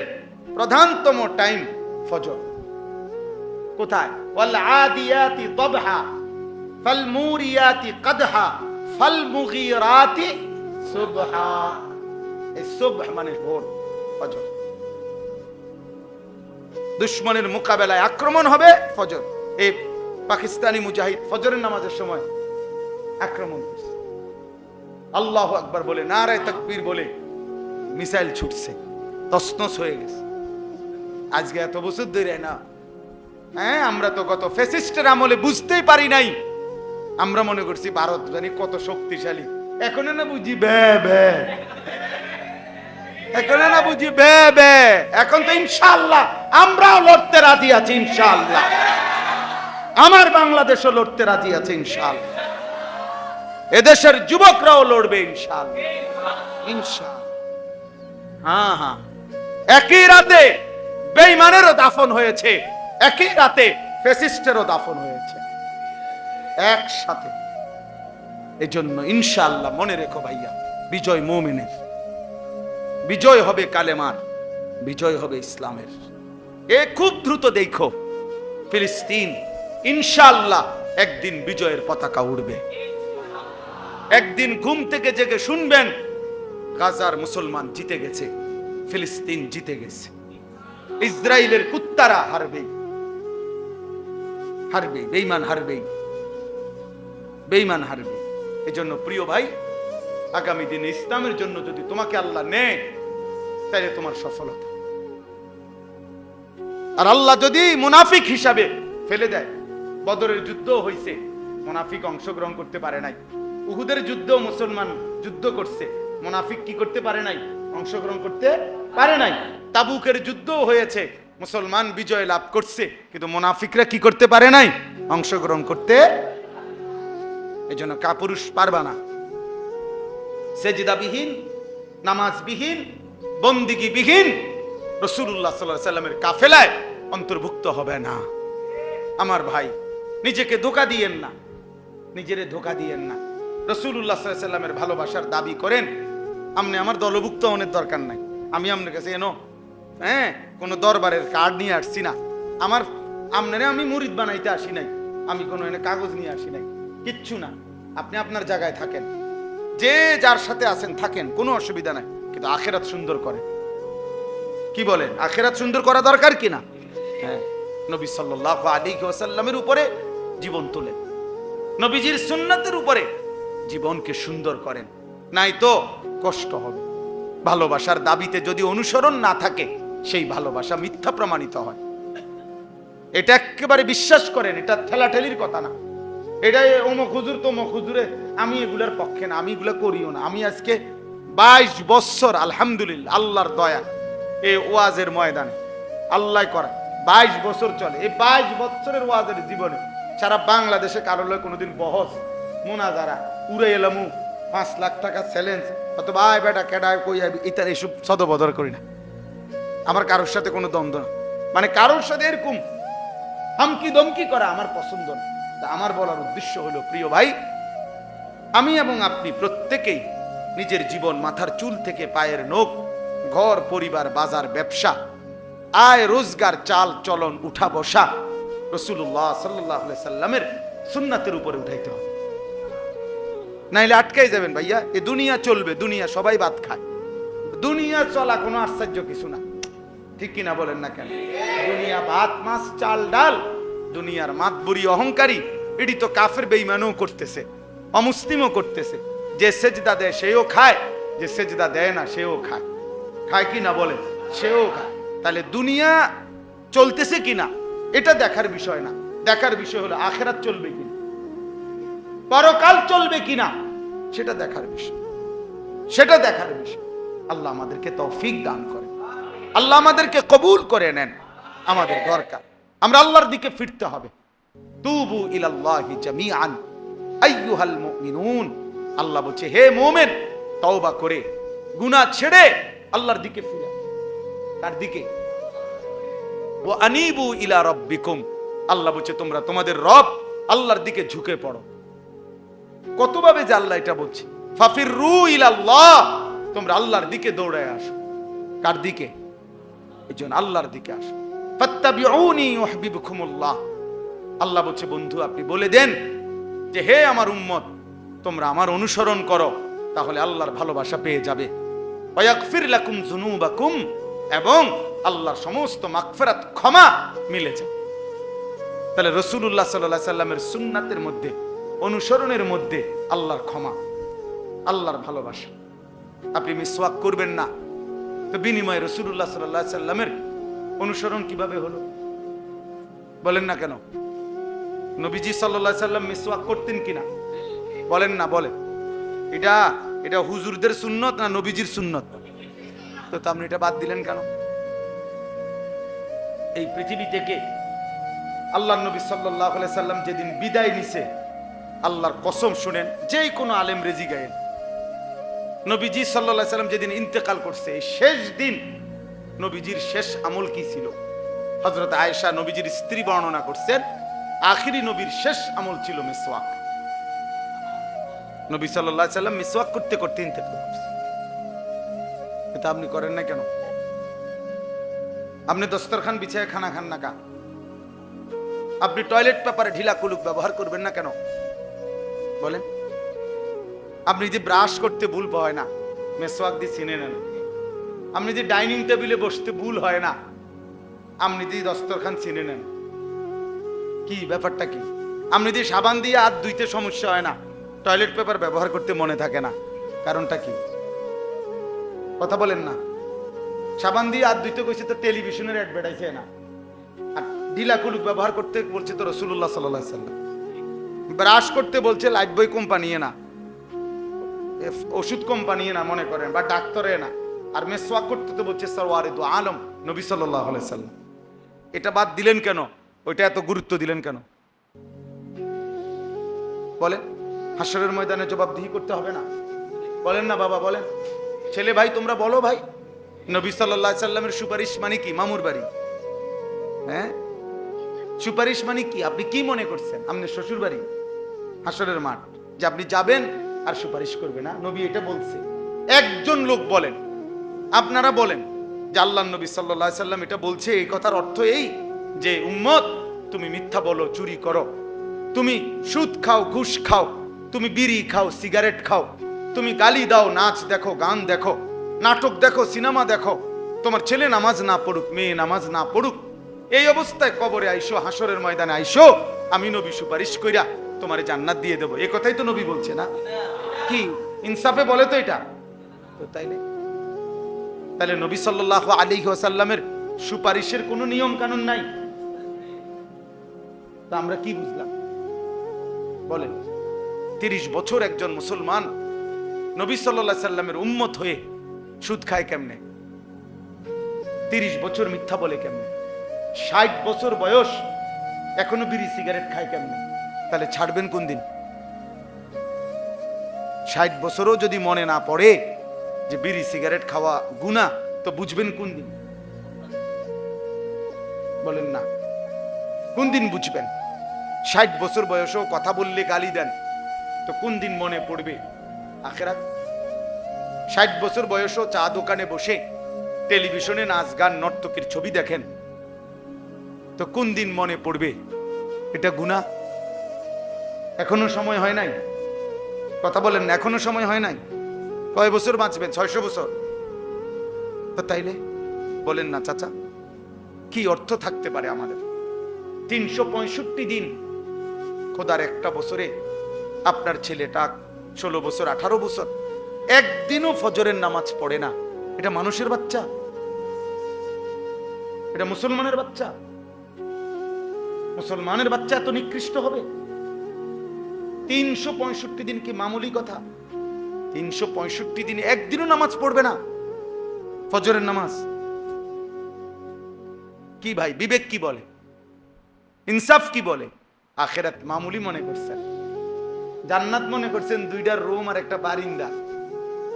Speaker 1: প্রধানতম টাইম ফজর। কোথায়? ওয়াল আদিয়াতি দবহা ফাল মুরিয়াতি কদহা ফাল মুগীরাতি সুবহা। এই সুবহ মানে ভোর, ফজর। দুশমনের মোকাবেলায় আক্রমণ হবে ফজর। এই পাকিস্তানি মুজাহিদ ফজরের নামাজের সময় আক্রমণ করছে। আল্লাহু আকবার বলে, নারায়ে তাকবীর বলে মিসাইল ছুটছে, তছনছ হয়ে গেছে। আজকে এত বছর ধরে না, হ্যাঁ, আমরা তো গত ফ্যাসিস্টের আমলে বুঝতেই পারি নাই। আমরা মনে করছি ভারত জানি কত শক্তিশালী। এখন না বুঝি বে বে, এখন না বুঝি বে বে। এখন তো ইনশাআল্লাহ আমরাও লড়তে রাজি আছি ইনশাআল্লাহ। আমার বাংলাদেশও লড়তে রাজি আছে ইনশাআল্লাহ। এদেশের যুবকরাও লড়বে ইনশাআল্লাহ, ইনশাআল্লাহ। হ্যাঁ হ্যাঁ, একই রাতে বেঈমানেরও দাফন হয়েছে, একই রাতে ফ্যাসিস্টেরও দাফন হয়েছে, একসাথে। এজন্য ইনশাআল্লাহ মনে রেখো ভাইয়া, বিজয় মুমিনের, বিজয় হবে কালেমার, বিজয় হবে ইসলামের। এ খুব দ্রুত দেখো, ফিলিস্তিন ইনশাআল্লাহ একদিন বিজয়ের পতাকা উড়বে। একদিন ঘুম থেকে জেগে শুনবেন গাজার মুসলমান জিতে গেছে, ফিলিস্তিন জিতে গেছে। ইসরায়েলের কুত্তারা হারবে, হারবে, বেঈমান হারবে, বেঈমান হারবে। এজন্য প্রিয় ভাই, আগামী দিনে ইসলামের জন্য যদি তোমাকে আল্লাহ নেয়, তাহলে তোমার সফলতা। আর আল্লাহ যদি মুনাফিক হিসাবে ফেলে দেয়, বদরের যুদ্ধ হয়েছে, মুনাফিক অংশগ্রহণ করতে পারে নাই। উহুদের যুদ্ধ মুসলমান যুদ্ধ করছে, মুনাফিক কি করতে পারে নাই? অংশগ্রহণ করতে পারে নাই। তাবুকের যুদ্ধ হয়েছে, মুসলমান বিজয় লাভ করছে, কিন্তু মুনাফিকরা কি করতে পারে নাই? অংশগ্রহণ করতে। এজন্য কাপুরুষ পারবা না, সেজদাবিহীন, নামাজবিহীন, বন্দিগিবিহীন রাসূলুল্লাহ সাল্লাল্লাহু আলাইহি সাল্লামের কাফেলায় অন্তর্ভুক্ত হবে না। আমার ভাই, নিজেকে ধোঁকা দিয়েন না, নিজেরে ধোঁকা দিয়েন না। রাসূলুল্লাহ সাল্লাল্লাহু আলাইহি সাল্লামের ভালোবাসার দাবি করেন, আপনি আমার দলভুক্ত হওয়ার দরকার নাই। আমি আপনার কাছে এনো, হ্যাঁ, কোনো দরবারের কার্ড নিয়ে আসছি না। আমার আপনারে আমি মুরিদ বানাইতে আসি নাই, আমি কোনো এনে কাগজ নিয়ে আসি নাই, কিচ্ছু না। আপনি আপনার জায়গায় থাকেন, যে যার সাথে আছেন থাকেন, কোনো অসুবিধা নাই, কিন্তু আখিরাত সুন্দর করে। কি বলেন? আখিরাত সুন্দর করা দরকার কিনা? হ্যাঁ, নবী সাল্লাল্লাহু আলাইহি ওয়াসাল্লামের উপরে জীবন তোলেন, নবীজির সুন্নাতের উপরে জীবনকে সুন্দর করেন, নাই তো কষ্ট হবে। ভালোবাসার দাবিতে যদি অনুসরণ না থাকে, সেই ভালোবাসা মিথ্যা প্রমাণিত হয়। এটা একেবারে বিশ্বাস করেন, এটা ঠেলাঠেলির কথা না। এটা অমুক হুজুর তমুক হুজুরে, আমি এগুলার পক্ষে না, আমি এগুলা করিও না। আমি আজকে 22 বছর আলহামদুলিল্লাহ আল্লাহর দয়া এই ওয়াজের ময়দানে আল্লাহ করা 22 বছর চলে। এই 22 বছরের ওয়াজের জীবনে সারা বাংলাদেশে কারো লয় কোনোদিন বহস মোনাজারা উড়ে এলামু 5 লাখ টাকা চ্যালেঞ্জ অথবা আয় বেটা কেডায় কই ইত্যাদি এসব সদবদর করি না। আমার কারোর সাথে কোনো দ্বন্দ্ব না, মানে কারোর সাথে এরকম হামকি দমকি করা আমার পছন্দ না। আমার বলার উদ্দেশ্য হলো, প্রিয় ভাই, আমি এবং আপনি প্রত্যেকেই নিজের জীবন, মাথার চুল থেকে পায়ের নখ, ঘর পরিবার, বাজার, ব্যবসা, আয় রোজগার, চাল চলন, উঠা বসা রাসূলুল্লাহ সাল্লাল্লাহু আলাইহি সাল্লামের সুন্নাতের উপরে উঠাইতে হবে, নাইলে আটকাই যাবেন ভাইয়া। এ দুনিয়া চলবে, দুনিয়া সবাই ভাত খায়, দুনিয়া চলা কোনো আশ্চর্য কিছু না, ঠিক কিনা বলেন না কেন? দুনিয়া ভাত মাছ চাল ডাল, দুনিয়ার মাতবুরি অহংকারী, এটি তো কাফের বেঈমানও করতেছে, অমুসলিমও করতেছে। যে সেজদা দেয় সেও খায়, যে সেজদা দেয় না সেও খায়, খায় কি না বলেন? সেও খায়। তাহলে দুনিয়া চলতেছে কিনা এটা দেখার বিষয় না, দেখার বিষয় হলো আখিরাত চলবে কিনা, পরকাল চলবে কিনা, সেটা দেখার বিষয়, সেটা দেখার বিষয়। আল্লাহ আমাদেরকে তৌফিক দান করে। আল্লাহ আমাদেরকে কবুল করে নেন। আমাদের দরকার আমরা আল্লাহর দিকে ফিরতে হবে। তুবু ইলাল্লাহি জামিআন আইয়ুহাল মুমিনুন, আল্লাহ বলছে হে মুমিন তওবা করে গুনাহ ছেড়ে আল্লাহর দিকে ফিরে। কার দিকে? ওয়া আনিবু ইলা রাব্বিকুম, আল্লাহ বলছে তোমরা তোমাদের রব আল্লাহর দিকে ঝুঁকে পড়ো। কতভাবে যে আল্লাহ এটা বলছে, ফাফিরু ইলাল্লাহ, তোমরা আল্লাহর দিকে দৌড়ায় আসো। কার দিকে? এইজন্য আল্লাহর দিকে আসো। ফাত্তাবিউনি ইউহিব্বুকুমুল্লাহ, আল্লাহ বলছে বন্ধু আপনি বলে দেন যে হে আমার উম্মত তোমরা আমার অনুসরণ করো, তাহলে আল্লাহর ভালোবাসা পেয়ে যাবে। ওয়া ইয়াগফির লাকুম যুনুবাকুম, এবং আল্লাহর সমস্ত মাগফিরাত ক্ষমা মিলে যায়। তাহলে রাসূলুল্লাহ সাল্লাল্লাহু আলাইহি সাল্লামের সুন্নাতের মধ্যে, অনুসরণের মধ্যে আল্লাহর ক্ষমা, আল্লাহর ভালোবাসা। আপনি মিসওয়াক করবেন না, তো বিনিময়ে রাসূলুল্লাহ সাল্লাল্লাহু আলাইহি সাল্লামের অনুসরণ কিভাবে হলো বলেন না কেন? নবীজি সাল্লাল্লাহু আলাইহি সাল্লাম মিসওয়াক করতেন কিনা বলেন না, বলেন। এটা হুজুরদের সুন্নত না নবীজির সুন্নত? তো আপনি এটা বাদ দিলেন কেন? এই পৃথিবী থেকে আল্লাহর নবী সাল্লাল্লাহু আলাইহি সাল্লাম যেদিন বিদায় নিছে, আল্লাহর কসম শুনেন, যেই কোনো আলেম রেজি গায়েন, নবীজি সাল্লাল্লাহু আলাইহি সাল্লাম যেদিন ইন্তেকাল করছে, এই শেষ দিন নবীজির শেষ আমল কি ছিল? হযরত আয়েশা নবীজির স্ত্রী বর্ণনা করছেন, আখিরি নবীর শেষ আমল ছিল মিসওয়াক। নবী সাল্লাল্লাহু আলাইহি সাল্লাম মিসওয়াক করতে করতে ইন্তেকাল করছে। এটা আপনি করেন না কেন? আপনি দস্তরখান বিছায় খানা খান না কা? আপনি টয়লেট পেপারে ঢিলা কুলুক ব্যবহার করবেন না কেন বলেন? আপনি যে ব্রাশ করতে ভুল হয় না, মেসওয়াক দিয়ে চিনে নেন। আপনি যে ডাইনিং টেবিলে বসতে ভুল হয় না, আপনি যে দস্তরখান চিনে নেন। কি ব্যাপারটা কি? আপনি যে সাবান দিয়ে হাত ধুইতে সমস্যা হয় না, টয়লেট পেপার ব্যবহার করতে মনে থাকে না, কারণটা কি? কথা বলেন না। সাবান দিয়ে হাত ধুইতে কইছে তো টেলিভিশনের অ্যাডভার্টাইজে না, আর ঢিলা কুলুক ব্যবহার করতে বলছে তো রাসূলুল্লাহ সাল্লাল্লাহু আলাইহি সাল্লাম। ব্রাশ করতে বলছে লাইফবয় কোম্পানি না, ওষুধ কোম্পানি না মনে করেন, বা ডাক্তারে না। আর মেসওয়াক করতে তো বলছে সরওয়ারিদু আলম নবী সাল্লাল্লাহু আলাইহি সাল্লাম। এটা বাদ দিলেন কেন? ওইটা এত গুরুত্ব দিলেন কেন বলেন? হাসরের ময়দানে জবাবদিহি করতে হবে না? বলেন না বাবা, বলেন। ছেলে ভাই তোমরা বলো ভাই, নবী সাল্লাল্লাহু আলাইহি সাল্লামের সুপারিশ মানে কি? মামুর বাড়ি? হ্যাঁ, সুপারিশ মানে কি? আপনি কি মনে করছেন আপনার শ্বশুর বাড়ি হাসরের মাঠ যে আপনি যাবেন আর সুপারিশ করবে না? নবী এটা বলছে। একজন লোক বলেন, আপনারা বলেন যে আল্লাহর নবী সাল্লাল্লাহু আলাইহি সাল্লাম এটা বলছে, এই কথার অর্থ এই যে উম্মত তুমি মিথ্যা বলো, চুরি করো, তুমি সুদ খাও, ঘুষ খাও, তুমি বিড়ি খাও, সিগারেট খাও, তুমি গালি দাও, নাচ দেখো, গান দেখো, নাটক দেখো, সিনেমা দেখো, তোমার ছেলে নামাজ না পড়ুক, মেয়ে নামাজ না পড়ুক, এই অবস্থায় কবরে আইসো, হাসরের ময়দানে আইসো, আমি নবী সুপারিশ কইরা তোমারে জান্নাত দিয়ে দেবো। এই কথাই তো নবী বলছে না? কি ইনসাফে বলে তো এটা? তো তাইলে নবী সাল্লাল্লাহু আলাইহি ওয়াসাল্লামের সুপারিশের কোনো নিয়ম কানুন নাই। তা আমরা কি বুঝলাম বলেন? 30 বছর একজন মুসলমান নবী সাল্লাল্লাহু আলাইহি সাল্লামের উম্মত হয়ে সুদ খায় কেমনে? 30 বছর মিথ্যা বলে কেমনে? 60 বছর বয়স এখনো বিড়ি সিগারেট খায় কেমনে? তাহলে ছাড়বেন কোন দিন? 60 বছরও যদি মনে না পড়ে যে বিড়ি সিগারেট খাওয়া গুনাহ, তো বুঝবেন কোন দিন বলেন না? কোন দিন বুঝবেন? 60 বছর বয়সেও কথা বললে গালি দেন, তো কোন দিন মনে পড়বে আখিরাত? 60 বছর বয়সেও চা দোকানে বসে টেলিভিশনে নাচ গান নর্তকীর ছবি দেখেন, তো কোন দিন মনে পড়বে এটা গুনাহ? এখনো সময় হয় নাই? কথা বলেন না, এখনো সময় হয় নাই? কয় বছর বাঁচবেন? 600 বছর? তো তাইলে বলেন না চাচা, কি অর্থ থাকতে পারে আমাদের? 365 দিন খোদার একটা বছরে আপনার ছেলেটা 16 বছর 18 বছর একদিনও ফজরের নামাজ পড়ে না, এটা মানুষের বাচ্চা? এটা মুসলমানের বাচ্চা? মুসলমানের বাচ্চা এত নিকৃষ্ট হবে? 365 দিন কি মামুলি কথা? 365 দিন একদিনও নামাজ পড়বে না, ফজরের নামাজ? কি ভাই, বিবেক কি বলে, ইনসাফ কি বলে? আখেরাত মামুলি মনে করছেন, জান্নাত মনে করছেন 2টা রুম আর একটা বারিন্দা।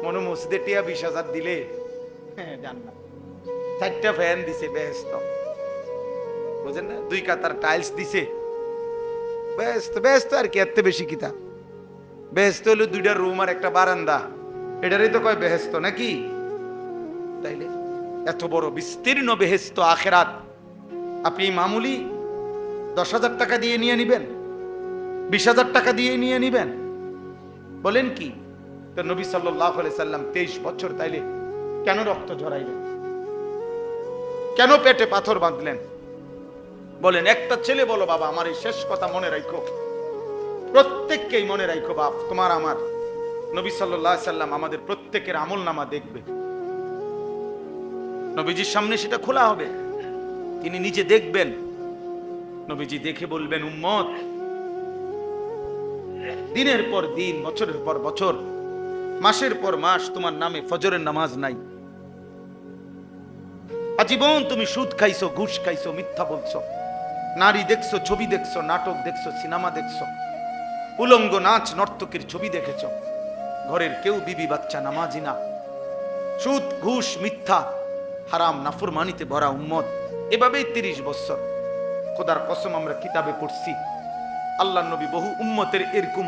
Speaker 1: মনে মসজিদে টিয়া 20,000 দিলে জান্নাত। 4টা ফ্যান দিছে বেহেশত, বুঝেন না? 2 কাতার টাইলস দিছে বেহেশত। বেহেশত আর কি, এত বেশি কিতা? বেহেশত হলো 2টা রুম আর একটা বারান্দা, এটারই তো কয় বেহেশত নাকি? তাইলে এত বড় বিস্তীর্ণ বেহেশত আখেরাত, আপনি মামুলি 10,000 টাকা দিয়ে নিয়ে নিবেন, 20,000 টাকা দিয়ে নিয়ে নিবেন? বলেন কি? তো নবী সাল্লাল্লাহু আলাইহি সাল্লাম 23 বছর তাইলে কেন রক্ত ঝরাইলেন? কেন পেটে পাথর বাঁধলেন? বলেন, একটা ছেলে বলো, বাবা আমার এই শেষ কথা মনে রাখো, প্রত্যেককেই মনে রাখো বাপ, তোমার আমার নবী সাল্লাল্লাহু আলাইহি সাল্লাম আমাদের প্রত্যেকের আমলনামা দেখবে, নবীজির সামনে সেটা খোলা হবে, তিনি নিজে দেখবেন। নবীজি দেখে বলবেন, উম্মত, দিনের পর দিন, বছরের পর বছর, মাসের পর মাস তোমার নামে ফজরের নামাজ নাই, আজীবন তুমি সুদ খাইছো, ঘুষ খাইছো, মিথ্যা বলছো, নারী দেখছো, ছবি দেখছো, নাটক দেখছো, সিনেমা দেখছো, উলঙ্গ নাচ নর্তকীর ছবি দেখেছো, ঘরের কেউ বিবি বাচ্চা নামাজি না, সুদ ঘুষ মিথ্যা হারাম নাফরমানিতে ভরা উম্মত। এভাবেই 30 বছর। খোদার কসম, আমরা কিতাবে পড়ছি আল্লাহর নবী বহু উম্মতের এরকম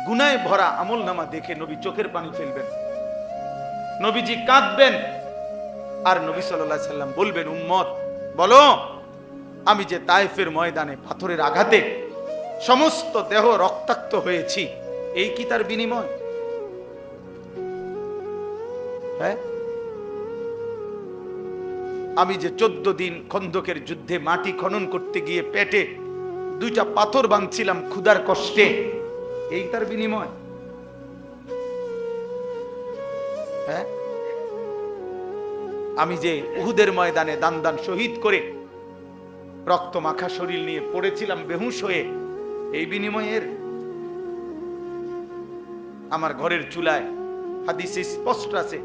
Speaker 1: গুনায় ভরা আমলনামা দেখে নবী চোখের পানি ফেলবেন, নবীজি কাঁদবেন, আর নবী সাল্লাল্লাহু আলাইহি সাল্লাম বলবেন, উম্মত বলো, আমি যে তায়েফের ময়দানে পাথরের আঘাতে সমস্ত দেহ রক্তাক্ত হয়েছি, এই কি তার বিনিময়? হ্যাঁ, আমি যে 14 দিন খন্দকের যুদ্ধে মাটি খনন করতে গিয়ে পেটে 2টা পাথর বাঁধছিলাম ক্ষুধার কষ্টে, এই তার বিনিময়? হ্যাঁ, আমি যে উহুদের ময়দানে দান দান শহীদ করে রক্ত মাখা শরীর নিয়ে পড়েছিলাম বেহুশ হয়ে, এই বিনিময়ের? আমার ঘরের চুলায় হাদিসে স্পষ্ট আছে,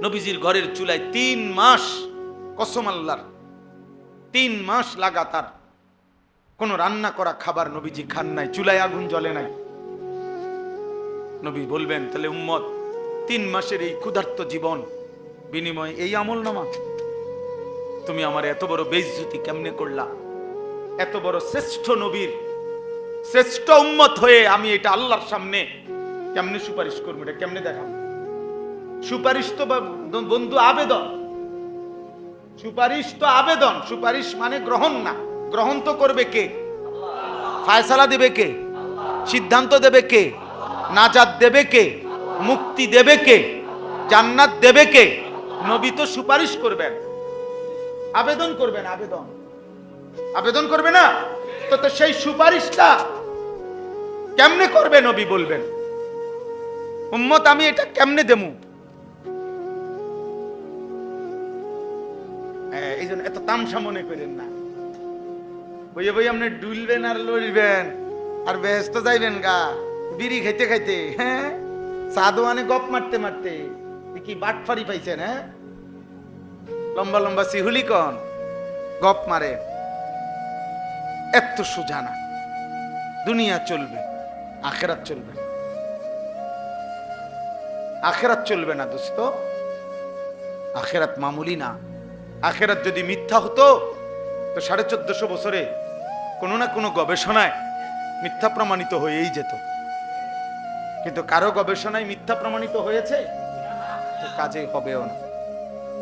Speaker 1: নবীজির ঘরের চুলায় 3 মাস, কসম আল্লাহর, 3 মাস লাগাতার কোন রান্না করা খাবার নবীজি খান নাই, চুলায় আগুন জ্বলে নাই। নবী বলবেন, তাহলে উম্মত, 3 মাসের এই ক্ষুধার্ত জীবন বিনিময় এই আমলনামা? তুমি আমার এত বড় বেইজ্জতি কেমনে করলা? এত বড় শ্রেষ্ঠ নবীর শ্রেষ্ঠ উম্মত হয়ে আমি এটা আল্লাহর সামনে কেমনে সুপারিশ করবো? এটা কেমনে দেখাবো? সুপারিশ তো বন্ধু আবেদন, সুপারিশ তো আবেদন, সুপারিশ মানে গ্রহণ না। গ্রহণ তো করবে কে? ফায়সালা দেবে কে? সিদ্ধান্ত দেবে কে? নাজাত দেবে কে? মুক্তি দেবে কে? জান্নাত দেবে কে? নবী তো সুপারিশ করবেন, আবেদন করবেন। আবেদন আবেদন করবে না তো? তো সেই সুপারিশটা কেমনে করবে? নবী বলবেন, উম্মত আমি এটা কেমনে দেবো? এই জন্য এত তামসা মনে করেন না, বইয়ে বই আপনি ডুলবেন আর লড়বেন আর ব্যস্ত যাইবেন গা বিড়ি খাইতে খাইতে, হ্যাঁ, সাদওয়ানে গপ মারতে মারতে। কি বাটফারি পাইছেন? হ্যাঁ, লম্বা লম্বা সিহুলি কন গপ মারে, এত সোজা না। দুনিয়া চলবে, আখেরাত চলবে, আখেরাত চলবে না দোস্ত। আখেরাত মামুলি না। আখেরাত যদি মিথ্যা হতো তো 1450 বছরে কোনো না কোনো গবেষণায় মিথ্যা প্রমাণিত হয়েই যেত, কিন্তু কারো গবেষণায় মিথ্যা প্রমাণিত হয়েছে? তো কাজে হবেও না,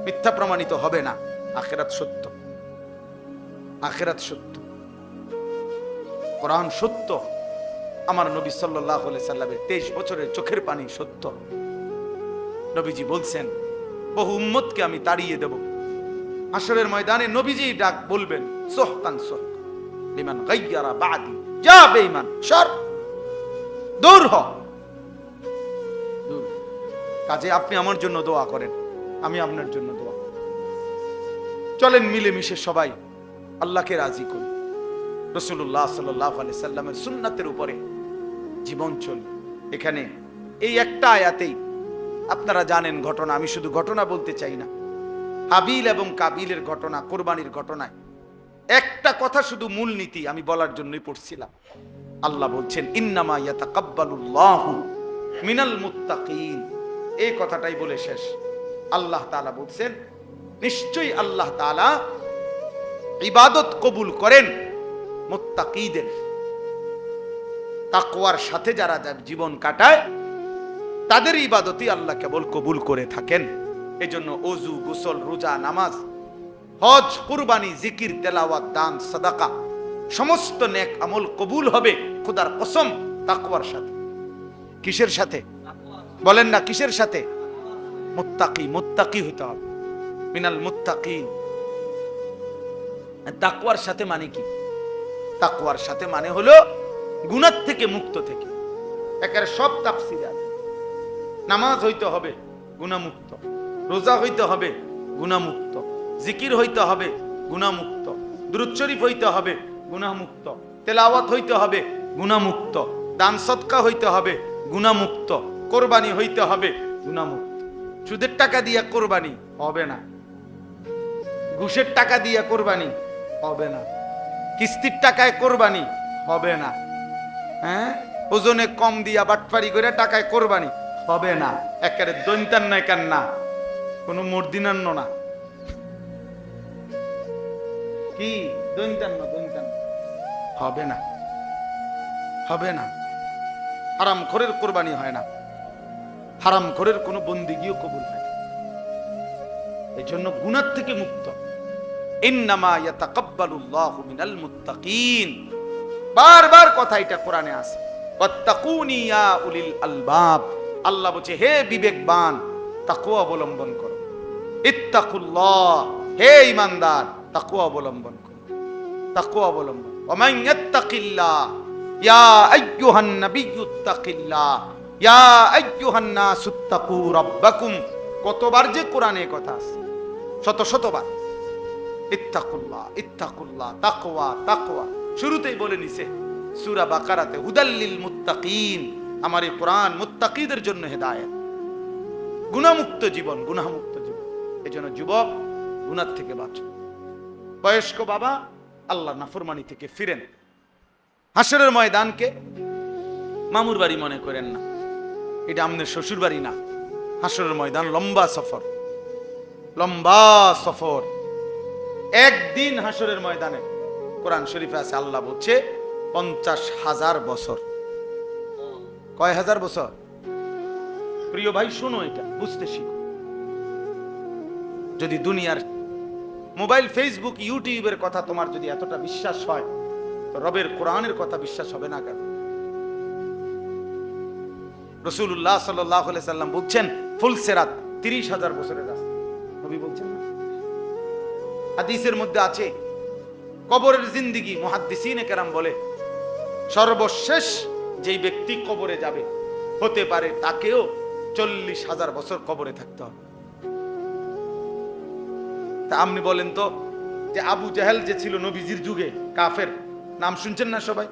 Speaker 1: মিথ্যা প্রমাণিত হবে না। আখেরাত সত্য, আখেরাত সত্য, কোরআন সত্য, আমার নবী সাল্লাল্লাহু আলাইহি সাল্লামের 23 বছরের চোখের পানি সত্য। নবীজি বলছেন, বহু উম্মতকে আমি তাড়িয়ে দেব। হাসরের ময়দানে নবীজি ডাক বলবেন, সুহকান সুহক লিমান গায়্যারা বাদি, যা বেঈমান সর, দূর হ, দূর। কাজে আপনি আমার জন্য দোয়া করেন, আমি আপনার জন্য দোয়া। চলেন মিলেমিশে সবাই আল্লাহকে রাজি করি, রাসূলুল্লাহ সাল্লাল্লাহু আলাইহি সাল্লামের সুন্নাতের উপরে জীবন চলবে। এখানে এই একটা আয়াতেই আপনারা জানেন ঘটনা, আমি শুধু ঘটনা বলতে চাই না, হাবিল এবং কাবিলের ঘটনা, কোরবানির ঘটনায় একটা কথা শুধু মূল নীতি আমি বলার জন্যই পড়ছিলাম। আল্লাহ বলছেন ইন্নামা ইয়াতাকাব্বালুল্লাহু মিনাল মুত্তাকিন, এই কথাটাই বলে শেষ। আল্লাহ তাআলা বলছেন নিশ্চয়ই আল্লাহ তাআলা ইবাদত কবুল করেন মুত্তাকিদের, তাকওয়ার সাথে যারা জীবন কাটায় তাদের ইবাদতই আল্লাহ কেবল কবুল করে থাকেন। এজন্য ওযু, গোসল, রোজা, নামাজ, হজ, কুরবানি, জিকির, তেলাওয়াত, দান, সাদাকা সমস্ত নেক আমল কবুল হবে খোদার কসম তাকওয়ার সাথে। কিসের সাথে বলেন না, কিসের সাথে? মুত্তাকি, মুত্তাকি হতে হবে, মিনাল মুত্তাকিন। তাকওয়ার সাথে মানে কি? তাকওয়ার সাথে মানে হলো গুনাহ থেকে মুক্ত থেকে। একের সব তাফসীর আছে। নামাজ হইতে হবে গুনাহমুক্ত, রোজা হইতে হবে গুনাহমুক্ত, জিকির হইতে হবে গুনাহমুক্ত, দুরূদ শরীফ হইতে হবে গুনাহমুক্ত, তেলাওয়াত হইতে হবে গুনাহমুক্ত, দান সদকা হইতে হবে গুনাহমুক্ত, কোরবানি হইতে হবে গুনাহমুক্ত। সুদের টাকা দিয়া কোরবানি হবে না, ঘুষের টাকা দিয়া কোরবানি হবে না, কিস্তির টাকায় কোরবানি হবে না, হ্যাঁ ওজনে কম দিয়া বাটপারি করে টাকায় কোরবানি হবে না। একেবারে দৈন্তান নয় কান্না, কোন মর্দিনান্য না। কি দৈন্তান্ন? দৈন্তান্ন হবে না, হবে না। হারাম খোরের কোরবানি হয় না, হারাম খোরের কোনো বন্দিগিও কবুল হয় না। এই জন্য গুনাহ থেকে মুক্ত। ইন্নামা ইয়াতাকাব্বালুল্লাহু মিনাল মুত্তাকিন, বারবার কথা এটা কোরআনে আছে। ওয়াত্তাকুনি ইয়া উলিল আলবাব, আল্লাহ বলছে হে বিবেকবান তাকওয়া অবলম্বন করো। ইত্তাকুল্লাহ, হে ঈমানদার তাকওয়া অবলম্বন করো, তাকওয়া অবলম্বন। ওয়া মান ইয়াত্তাকিল্লাহ ইয়া আইয়ুহান নাবিয়্যুত্তাকিল্লাহ ইয়া আইয়ুহান নাসুত্তাকু রাব্বাকুম। কতবার যে কোরআনে কথা আছে, শত শতবার। ইত্তাকুল্লাহ, ইত্তাকুল্লাহ, তাকওয়া, তাকওয়া শুরুতেই বলে নিছে সূরা বাকারাতে, হুদাল্লিল মুত্তাকিন, আমার এই কোরআন মুত্তাকিদের জন্য হেদায়েত। গুনাহমুক্ত জীবন, গুনাহমুক্ত জীবন। এজন্য যুবক গুনাহ থেকে বাঁচো, বয়স্ক বাবা আল্লাহর নাফরমানি থেকে ফিরেন। হাসরের ময়দানকে মামুর বাড়ি মনে করেন না, এটা আমাদের শ্বশুর বাড়ি না। হাসরের ময়দান লম্বা সফর, লম্বা সফর। একদিন হাসরের ময়দানে কোরআন শরীফে আছে আল্লাহ বলছে 50,000 বছর। কয় হাজার বছর? প্রিয় ভাই শোনো, এটা বুঝতে শিখো। যদি দুনিয়ার মোবাইল, ফেসবুক, ইউটিউবের কথা তোমার যদি এতটা বিশ্বাস হয়, তো রবের কোরআনের কথা বিশ্বাস হবে না কেন? রাসূলুল্লাহ সাল্লাল্লাহু আলাইহি সাল্লাম বলছেন ফুলসিরাত 30,000 বছরের রাস্তা। নবী বলছেন না? হাদিসের মধ্যে আছে কবরের জিন্দেগি, মুহাদ্দিসিনে কেরাম বলে সর্বশেষ যেই ব্যক্তি কবরে যাবে হতে পারে তাকেও 40,000 বছর কবরে থাকতে হবে। তা আপনি বলেন তো, যে আবু জাহেল যে ছিল নবীজির যুগে কাফের, নাম শুনছেন না সবাই?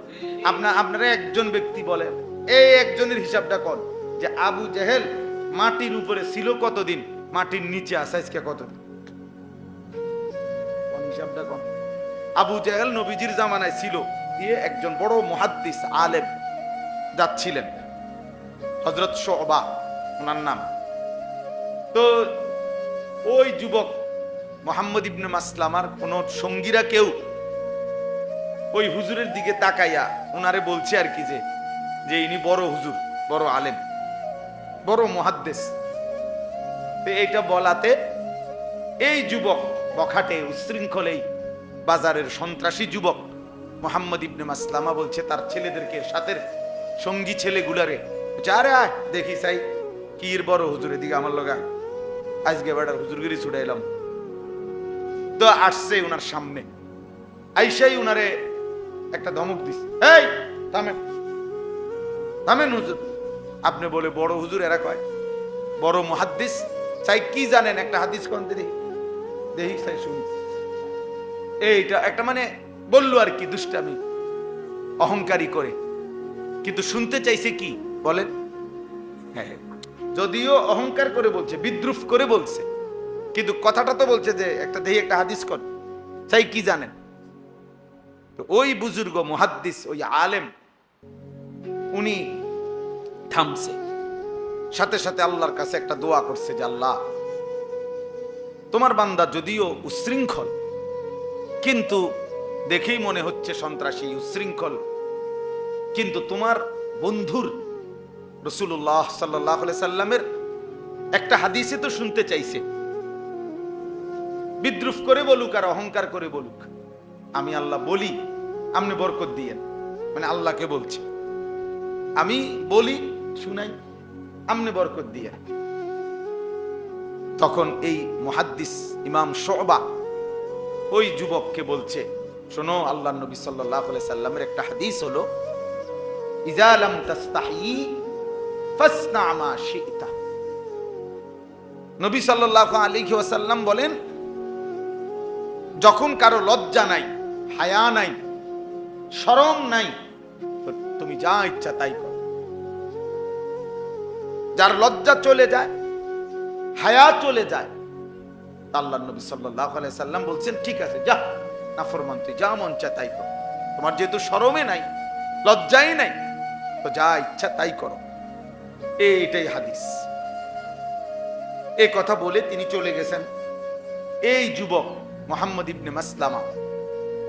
Speaker 1: আপনারা একজন ব্যক্তি বলেন, এই একজনের হিসাবটা কর যে আবু জাহেল মাটির উপরে ছিল কতদিন, মাটির নিচে আছে আজকে কতদিন? হিসাবটা কর। আবু জাহেল নবীজির জামানায় ছিল, দিয়ে একজন বড় মুহাদ্দিস আলেম যাচ্ছিলেন, হযরত শুবা ওনার নাম। তো ওই যুবক মুহাম্মদ ইবনে মাসলামার কোন সঙ্গীরা কেউ ওই হুজুরের দিকে তাকাইয়া ওনারে বলছে আর কি, যে ইনি বড় হুজুর, বড় আলেম, বড় মুহাদ্দিস। তো এইটা বলাতে এই যুবক বখাটে উচ্ছৃঙ্খল এই বাজারের সন্ত্রাসী যুবক মুহাম্মদ ইবনে মাসলামা বলছে তার ছেলেদেরকে, সাথে সঙ্গী ছেলেগুলারে, আরে আয় দেখি চাই কির বড় হুজুরের দিকে আমার লগা আজকে বেটার হুজুরগিরি ছুটাইলাম। তো আসছে উনার সামনে, আইসাই উনারে একটা ধমক দিছে, এই থামেন, থামেন হুজুর, আপনি বলে বড় হুজুর, এরা কয় বড় মুহাদ্দিস। চাই কি জানেন একটা হাদিস কোন দেখি, দেখি চাই শুনি। এইটা একটা মানে বললো আর কি দুষ্টামি, অহংকারী করে, কিন্তু শুনতে চাইছে কি বলেন? হ্যাঁ, যদিও অহংকার করে বলছে, বিদ্রুপ করে বলছে, কিন্তু কথাটা তো বলছে যে একটা দেহি একটা হাদিস কর, চাই কি জানেন? তো ওই বুজুর্গ মুহাদ্দিস, ওই আলেম, উনি থামছে, সাথে সাথে আল্লাহর কাছে একটা দোয়া করছে যে আল্লাহ, তোমার বান্দা যদিও উচ্ছৃঙ্খল, কিন্তু দেখেই মনে হচ্ছে সন্ত্রাসী উচ্ছৃঙ্খল, কিন্তু তোমার বন্ধুর রাসূলুল্লাহ সাল্লাল্লাহু আলাইহি সাল্লামের একটা হাদিসে তো শুনতে চাইছে, বিদ্রুপ করে বলুক আর অহংকার করে বলুক, আমি আল্লাহ বলি, আপনি বরকত দিয়েন। মানে আল্লাহকে বলছে, আমি বলি শুনাই, আপনি বরকত দিয়েন। তখন এই মুহাদ্দিস ইমাম শুবা ওই যুবককে বলছে, শোনো, আল্লাহর নবী সাল্লাল্লাহু আলাইহি সাল্লামের একটা হাদিস হলো, ইজা লাম তাস্তাহি ফাসনা মা শি'তা। নবী সাল্লাল্লাহু আলাইহি ওয়াসাল্লাম বলেন, যখন কারো লজ্জা নাই, হায়া নাই, শরম নাই, তো তুমি যা ইচ্ছা তাই করো। যার লজ্জা চলে যায়, হায়া চলে যায়, আল্লাহর নবী সাল্লাল্লাহু আলাইহি সাল্লাম বলছেন, ঠিক আছে, যা নাফরমান, তুই যা মন চায় তাই কর। তোমার যেহেতু শরমে নাই, লজ্জাই নাই, তো যা ইচ্ছা তাই করো। এইটাই হাদিস। এই কথা বলে তিনি চলে গেছেন। এই যুবক মুহাম্মদ ইবনে মাসলামা,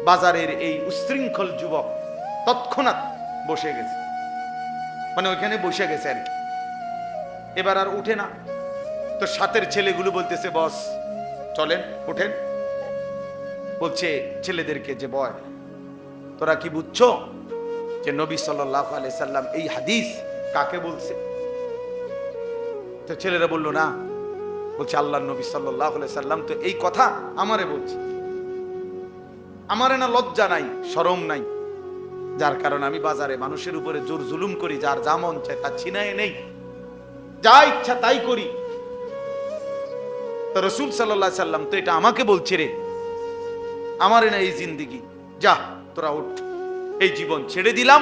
Speaker 1: বাজারের এই উচ্ছৃঙ্খল যুবক, তৎক্ষণাৎ বসে গেছে, মানে ওইখানে বসে গেছে আর কি। এবার আর উঠে না। তো সাথের ছেলেগুলো বলতেছে, বস চলেন, উঠেন। বলছে ছেলেদেরকে যে, বয়, তোরা কি বুঝছো যে নবী সাল্লাল্লাহু আলাইহি সাল্লাম এই হাদিস কাকে বলছে? তো ছেলেরা বলল না। বলছে, আল্লাহর নবী সাল্লাল্লাহু আলাইহি সাল্লাম তো এই কথা আমারে বলছে, আমারে না লজ্জা নাই, শরম নাই, যার কারণে আমি বাজারে মানুষের উপরে জোর জুলুম করি, যার যা মন চায় তা ছিনায় নেই, যা ইচ্ছা তাই করি। তো রাসূল সাল্লাল্লাহু আলাইহি সাল্লাম তো এটা আমাকে বলছে রে, আমারে না এই জিন্দেগি, যা তোরা উঠ, এই জীবন ছেড়ে দিলাম,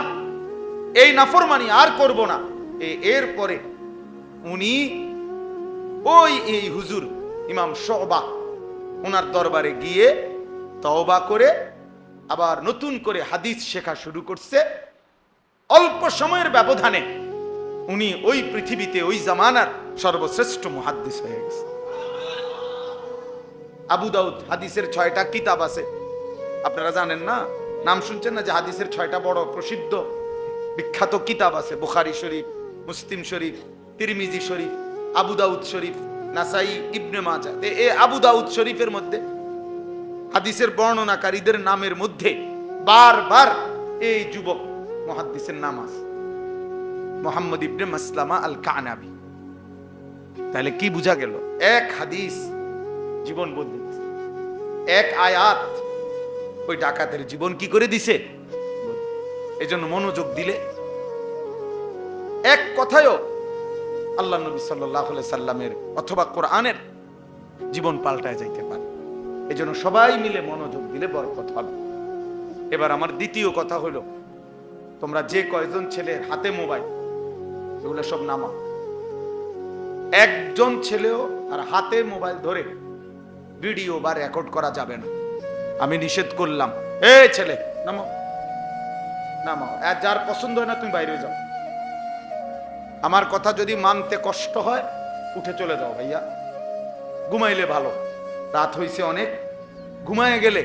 Speaker 1: এই নাফরমানি আর করব না। এরপরে উনি ওই এই হুজুর ইমাম শুবা, ওনার দরবারে গিয়ে তওবা করে আবার নতুন করে হাদিস শেখা শুরু করছে। অল্প সময়ের ব্যবধানে উনি ওই পৃথিবীতে, ওই জামানার সর্বশ্রেষ্ঠ মুহাদ্দিস হয়ে গেছে। আবু দাউদ হাদিসের 6টা কিতাব আছে, আপনারা জানেন না? নাম শুনছেন না যে হাদিসের 6টা বড় প্রসিদ্ধ বিখ্যাত কিতাব আছে? বুখারী শরীফ, মুসলিম শরীফ, তিরমিজি শরীফ, আবু দাউদ শরীফ, নাসাই, ইবনে মাজাহ। এই আবু দাউদ শরীফের মধ্যে হাদিসের বর্ণনাকারীদের নামের মধ্যে বারবার এই যুবক মুহাদ্দিসের নাম আছে, মুহাম্মদ ইবনে মাসলামা আল কানাবী। তাহলে কি বোঝা গেল? এক হাদিস জীবন বদলে দিছে, এক আয়াত ওই ডাকাতের জীবন কি করে দিছে। এজন্য মনোযোগ দিলে এক কথায়ও আল্লাহ নবী সাল্লাল্লাহু আলাইহি সাল্লামের অথবা কোরআনের জীবন পাল্টায় যাইতে পারে। এজন্য সবাই মিলে মনোযোগ দিলে বরকত হবে। এবার আমার দ্বিতীয় কথা হলো, তোমরা যে কয়জন ছেলের হাতে মোবাইল, এগুলো সব নামাও। একজন ছেলেও আর হাতে মোবাইল ধরে ভিডিও বা রেকর্ড করা যাবে না, আমি নিষেধ করলাম। এই ছেলে নামাও, নামাও। আর যার পছন্দ হয় না তুমি বাইরে যাও। আমার কথা যদি মানতে কষ্ট হয় উঠে চলে যাও ভাইয়া, ঘুমাইলে ভালো। রাত হইছে অনেক, ঘুমায় গেলে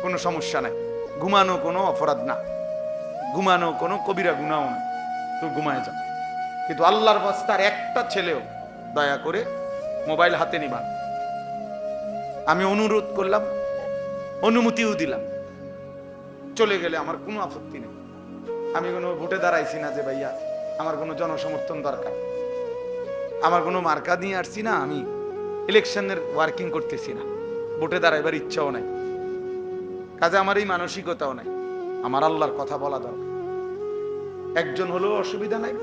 Speaker 1: কোনো সমস্যা নাই, ঘুমানো কোনো অপরাধ না, ঘুমানো কোনো কবিরা গুনাহ না, তো ঘুমায় যাও। কিন্তু আল্লাহর বাস্তার একটা ছেলেও দয়া করে মোবাইল হাতে নিবা। আমি অনুরোধ করলাম, অনুমতিও দিলাম, চলে গেলে আমার কোনো আপত্তি নেই। আমি কোনো ভোটে দাঁড়াইছি না যে ভাইয়া আমার কোনো জনসমর্থন দরকার, আমার কোনো মার্কা নিয়ে আসছি না, আমি ইলেকশনের ওয়ার্কিং করতেছি না, ভোটে দাঁড়াইবার ইচ্ছাও নাই, কাজে আমার এই মানসিকতাও নাই। আমার আল্লাহর কথা বলা দরকার। একজন হলেও অসুবিধা নাই,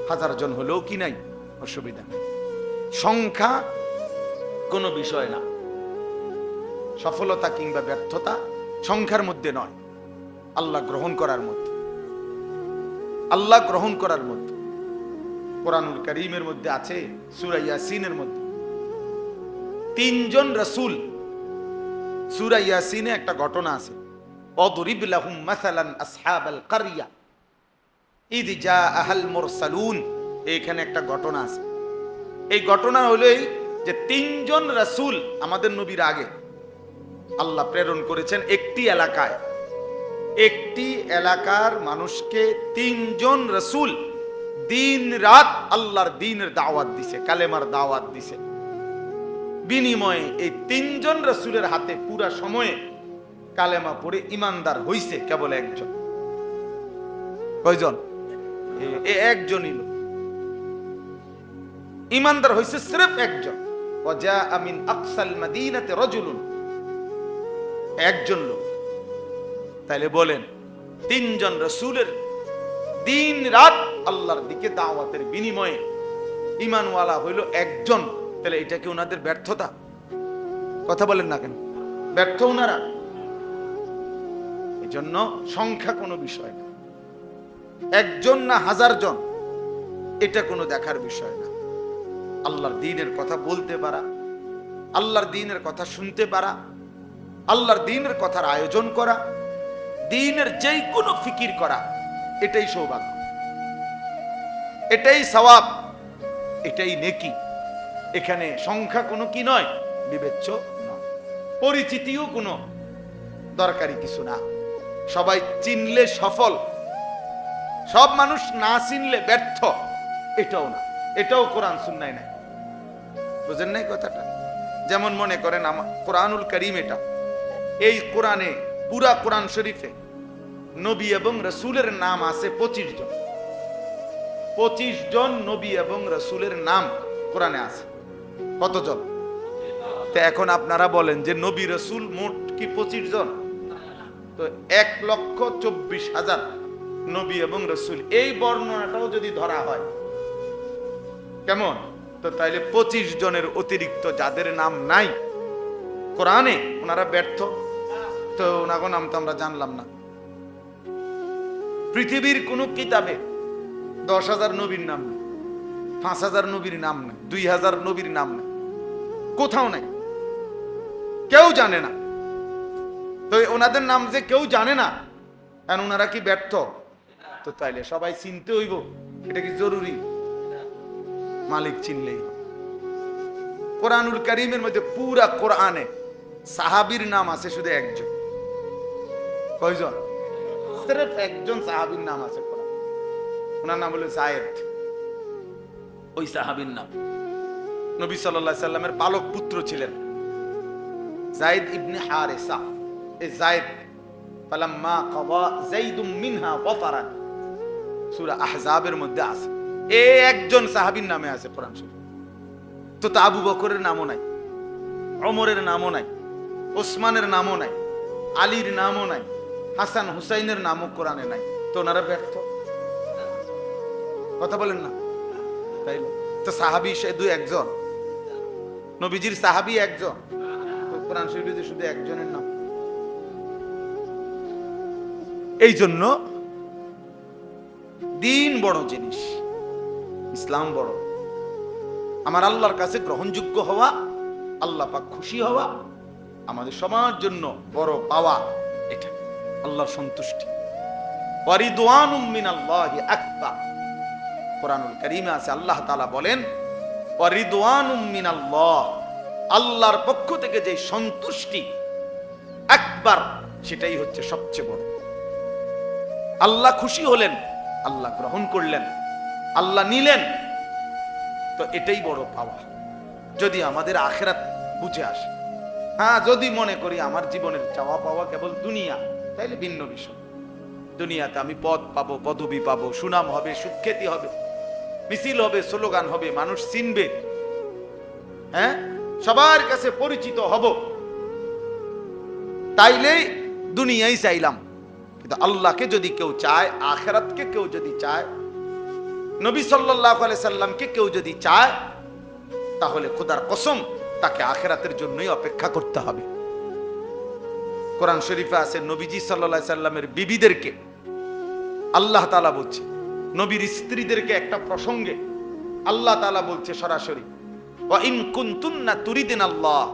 Speaker 1: 1000 জন হলেও কি নাই, অসুবিধা নাই। সংখ্যা কোনো বিষয় না। সফলতা কিংবা ব্যর্থতা সংখ্যার মধ্যে নয়, আল্লাহ গ্রহণ করার মধ্যে, আল্লাহ গ্রহণ করার মধ্যে। কোরআনুল কারীমের মধ্যে আছে, সূরা ইয়াসিনের মধ্যে তিনজন রাসূল, সূরা ইয়াসিনে একটা ঘটনা আছে, ওয়াদরিব লাহুম মাসালান আসহাবাল কারিয়া ইয জাআহাল মুরসালুন, এখানে একটা ঘটনা আছে। এই ঘটনা হলো এই যে তিনজন রাসূল আমাদের নবীর আগে আল্লাহ প্রেরণ করেছেন একটি এলাকায়। একটি এলাকার মানুষকে তিনজন রাসূল দিন রাত আল্লাহর দ্বীনের দাওয়াত দিছে, কালেমার দাওয়াত দিছে। বিনিময়ে এই তিনজন রাসূলের হাতে পুরা সময়ে কালেমা পড়ে ইমানদার হইছে কেবল একজন। কয়জন? একজনই লোক ইমানদার হইছে, সির্ফ একজন। ওয়াজা মিন আকসাল মাদিনাতে রাজুলুন, একজন লোক। তাইলে বলেন তিনজন রাসূলের দিন রাত আল্লাহর দিকে দাওয়াতের বিনিময়ে ঈমানওয়ালা হইল একজন, তাহলে এটা কি ওনাদের ব্যর্থতা? কথা বলেন না কেন? ব্যর্থ ওনারা? এই জন্য সংখ্যা কোনো বিষয় না, একজন না হাজার জন এটা কোনো দেখার বিষয় না। আল্লাহর দ্বীনের কথা বলতে পারা, আল্লাহর দ্বীনের কথা শুনতে পারা, আল্লাহর দ্বীনের কথার আয়োজন করা, দ্বীনের যেই কোনো ফিকির করা, এটাই সৌভাগ্য, এটাই সওয়াব, এটাই নেকি। এখানে সংখ্যা কোনো কি নয়, বিবেচ্য নয়, পরিচিতিও কোনো দরকারি কিছু না। সবাই চিনলে সফল, সব মানুষ না চিনলে ব্যর্থ, এটাও না, এটাও কোরআন সুন্নায় নাই। বুঝেন নাই কথাটা? যেমন মনে করেন আমার কোরআনুল কারীম, এটা এই কোরআনে পুরা কোরআন শরীফে নবী এবং রাসূলের নাম আছে 25 জন। 25 জন নবী এবং রাসূলের নাম কোরআনে আছে। কতজন? তো এখন আপনারা বলেন যে নবী রাসূল মোট কি 25 জন? তো 1,24,000 নবী এবং রাসূল, এই বর্ণনাটাও যদি ধরা হয় কেমন? তো তাইলে 25 জনের অতিরিক্ত যাদের নাম নাই কোরআনে, ওনারা ব্যর্থ। তো ওনার নাম তো আমরা জানলাম না। পৃথিবীর কোন কিতাবে 10,000 নবীর নাম নেই, 5,000 নবীর নাম নেই, 2,000 নবীর নাম নেই, কোথাও নাই, কেউ জানে না। তো ওনাদের নাম যে কেউ জানে না, কারণ ওনারা কি ব্যর্থ? তো তাইলে সবাই চিনতে হইব, এটা কি জরুরি? মালিক চিনলেই। কোরআনুল কারীমের মধ্যে পুরা কোরআনে সাহাবীর নাম আছে শুধু একজন। কয়জন? সির্ফ একজন সাহাবীর নাম আছে কোরআন, ওনার নাম হলো যায়েদ। ওই সাহাবীর নাম নবী সাল্লাল্লাহু আলাইহি সাল্লামের পালক পুত্র ছিলেন যায়েদ ইবনে হারেসা। এই যায়েদ ফালাম্মা কাদা যায়েদুম মিনহা ওয়াতারান, সূরা আহজাবের মধ্যে আছে। এই একজন সাহাবীর নামে আছে কোরআন শরীফ। তো আবু বকরের নামও নাই, ওমরের নামও নাই, ওসমানের নামও নাই, আলীর নামও নাই, হাসান হুসাইনের নামও কোরআনে নাই। তো ওনারা ব্যর্থ? কথা বলেন না? তাই তো সাহাবী শুধু একজন, নবীজির সাহাবী একজন, কোরআন শরীফে শুধু একজনের নাম। এই জন্য দিন বড় জিনিস, ইসলাম বড়। আমার আল্লাহর কাছে গ্রহণযোগ্য হওয়া, আল্লাহ পাক খুশি হওয়া আমাদের সবার জন্য বড় পাওয়া। এটা আল্লাহর সন্তুষ্টি। ওয়ারিদওয়ানুম মিনাল্লাহি আকবার। কোরআনুল কারীমে আছে আল্লাহ তাআলা বলেন ওয়ারিদওয়ানুম মিনাল্লাহ, আল্লাহর পক্ষ থেকে যে সন্তুষ্টি আকবার, সেটাই হচ্ছে সবচেয়ে বড়। আল্লাহ খুশি হলেন, আল্লাহ গ্রহণ করলেন, আল্লাহ নিলেন, তো এটাই বড় পাওয়া। যদি আমাদের আখিরাত বুঝে আসে। হ্যাঁ, যদি মনে করি আমার জীবনের চাওয়া পাওয়া কেবল দুনিয়া, তাইলে ভিন্ন বিষয়। দুনিয়াতে আমি পদ পাবো, পদবি পাবো, সুনাম হবে, সুখ্যাতি হবে, মিছিল হবে, স্লোগান হবে, মানুষ চিনবে, হ্যাঁ, সবার কাছে পরিচিত হব, তাইলেই দুনিয়াই চাইলাম। কিন্তু আল্লাহকে যদি কেউ চায়, আখিরাতকে কেউ যদি চায়, নবী সাল্লাল্লাহু আলাইহি সাল্লামকে কেউ যদি চায়, তাহলে খোদার কসম তাকে আখিরাতের জন্যই অপেক্ষা করতে হবে। কোরআন শরীফে আছে নবীজি সাল্লাল্লাহু আলাইহি সাল্লামের বিবিদেরকে আল্লাহ তাআলা বলছে, নবীর স্ত্রীদেরকে একটা প্রসঙ্গে আল্লাহ তাআলা বলছে সরাসরি ওয়া ইন কুনতুন্না তুরিদিনাল্লাহ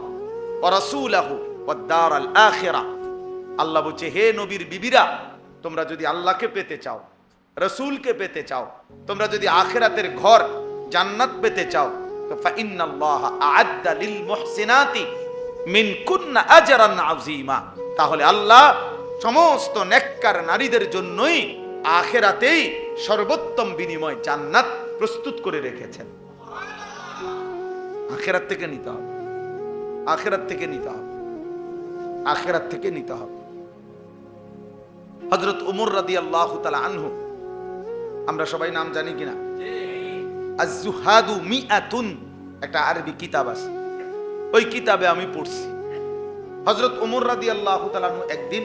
Speaker 1: ওয়া রাসূলাহু ওয়াদ দারাল আখিরা। আল্লাহ বলছে, হে নবীর বিবিরা, তোমরা যদি আল্লাহকে পেতে চাও, রাসূলকে পেতে চাও, তোমরা যদি আখিরাতের ঘর জান্নাত পেতে চাও, তো ফাইন্নাল্লাহা আ'আদ্দা লিল মুহসিনাতি মিনকুন্না আজরান আযীমা। তাহলে আল্লাহ সমস্ত নেককার নারীদের জন্যই আখিরাতেই সর্বোত্তম বিনিময় জান্নাত প্রস্তুত করে রেখেছেন। আখিরাত থেকে নিতে হবে, আখিরাত থেকে নিতে হবে, আখিরাত থেকে নিতে হবে। হযরত ওমর রাদিয়াল্লাহু তাআলা আনহু, আমরা সবাই নাম জানি কিনা? আজ-জুহাদু মিআতুন, একটা আরবি কিতাব আছে, ওই কিতাবে আমি পড়ছি। হযরত ওমর রাদিয়াল্লাহু তাআলা আনহু একদিন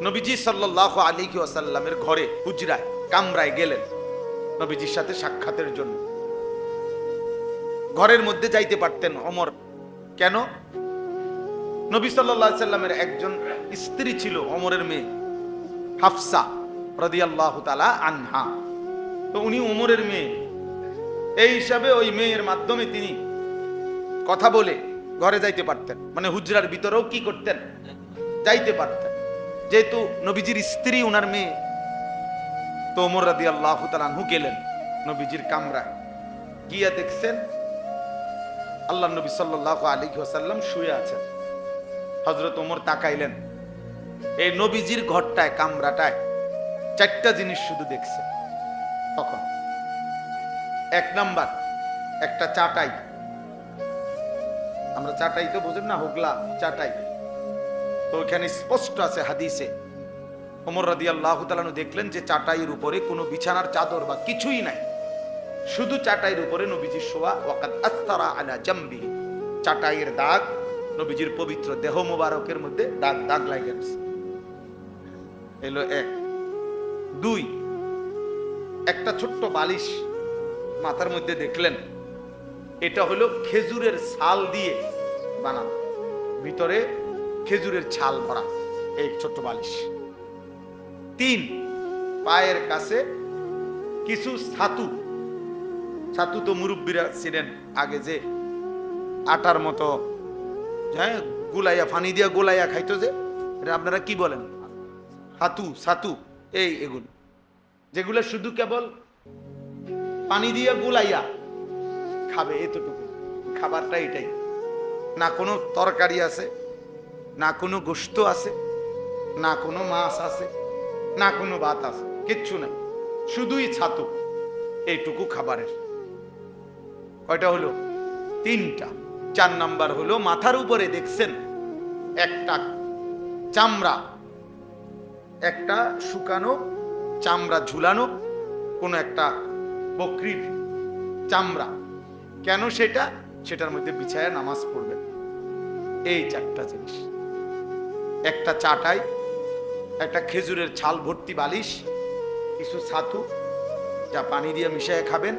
Speaker 1: নবীজি সাল্লাল্লাহু আলাইহি ওয়াসাল্লামের ঘরে, হুজরায়, কামরায় গেলেন নবীজির সাথে সাক্ষাতের জন্য। ঘরের মধ্যে যাইতে পারতেন ওমর, কেন? নবী সাল্লাল্লাহু আলাইহি সাল্লামের একজন স্ত্রী ছিল, ওমরের মেয়ে হাফসা রাদিয়াল্লাহু তাআলা আনহা। তো উনি ওমরের মেয়ে, এই হিসাবে ওই মেয়ের মাধ্যমে তিনি কথা বলে ঘরে যাইতে পারতেন, মানে হুজরার ভিতরেও কি করতেন? যাইতে পারতেন, যেহেতু নবীজির স্ত্রী উনার মেয়ে। তো ওমর রাদিয়াল্লাহু তাআলা আনহু গেলেন নবীজির কামরায়, গিয়া দেখছেন আল্লাহ নবী সাল্লাল্লাহু আলাইহি ওয়াসাল্লাম শুয়ে আছেন। হযরত ওমর তাকাইলেন, এই নবীজির ঘরটায়, কামরাটায় চারটা জিনিস শুধু দেখছে তখন। এক নাম্বার, একটা চাটাই, আমরা চাটাই তো বুঝেন না, হোগলা চাটাই, তো ওখানে স্পষ্ট আছে হাদিসে। ওমর রাদিয়াল্লাহু তাআলা দেখলেন যে চাটাইয়ের উপরে কোনো বিছানার চাদর বা কিছুই নাই, শুধু চাটাইয়ের উপরে নবীজি শোয়া। ওয়াকাদ আসতারা আলা জামবি, চাটাইয়ের দাগ নবীজির পবিত্র দেহ মোবারকের মধ্যে দাগ দাগ লাগে গেছে। এলো এক। দুই, একটা ছোট্ট বালিশ মাথার মধ্যে দেখলেন, এটা হলো খেজুরের ছাল দিয়ে বানানো, ভিতরে খেজুরের ছাল ভরা এই ছোট্ট বালিশ। তিন, পায়ের কাছে কিছু ছাতু, ছাতু তো মুরব্বীরা ছিলেন আগে, যে আটার মতো, হ্যাঁ, গুলাইয়া, পানি দিয়া গোলাইয়া খাইতো, যে এটা আপনারা কি বলেন? হাতু, ছাতু, এই এগুলো, যেগুলো শুধু কেবল পানি দিয়া গুলাইয়া খাবে, এতটুকু খাবারটা এটাই। না কোনো তরকারি আছে, না কোনো গোশত আছে, না কোনো মাছ আছে, না কোনো ভাত আছে, কিচ্ছু নাই, শুধুই ছাতু, এইটুকু খাবারের। কয়টা হলো? তিনটা। চার নাম্বার হলো মাথার উপরে দেখছেন একটা চামড়া, একটা শুকানো চামড়া ঝুলানো, কোন একটা বকরির চামড়া। কেন সেটা? সেটার মধ্যে বিছায়া নামাজ পড়বেন। এই চারটা জিনিস, একটা চাটাই, একটা খেজুরের ছাল ভর্তি বালিশ, কিছু ছাতু যা পানি দিয়ে মিশিয়ে খাবেন,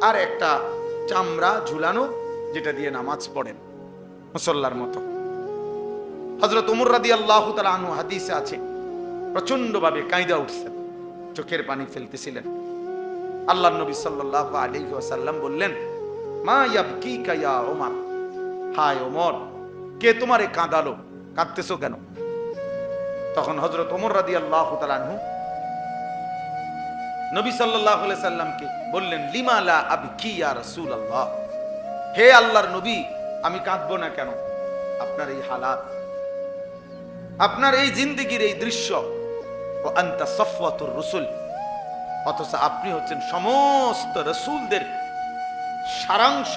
Speaker 1: আর একটা চামড়া ঝুলানো যেটা দিয়ে নামাজ পড়েন মুসল্লার মতো। হযরত ওমর রাদিয়াল্লাহু তাআলা আনহু হাদিসে আছে প্রচন্ড ভাবে কাঁদা উঠছেন, চোখের পানি ফেলতেছিলেন। আল্লাহর নবী সাল্লাল্লাহু আলাইহি ওয়াসাল্লাম বললেন, মা ইয়াবকিকা ইয়া ওমর, হায় ওমর, কে তোমারে কাঁদালো, কাঁদতেছো কেন? তখন হযরত ওমর রাদিয়াল্লাহু তাআলা আনহু নবী সাল্লাল্লাহু আলাইহি সাল্লামকে বললেন, লিমা লা আবকি ইয়া রাসূলুল্লাহ, হে আল্লাহর নবী, আমি কাঁদবো না কেন? আপনার এই হালাত, আপনার এই জিন্দেগির এই দৃশ্য, ও আনতা সফওয়াতুর রাসূল, অথচ আপনি হচ্ছেন সমস্ত রাসূলদের সারাংশ,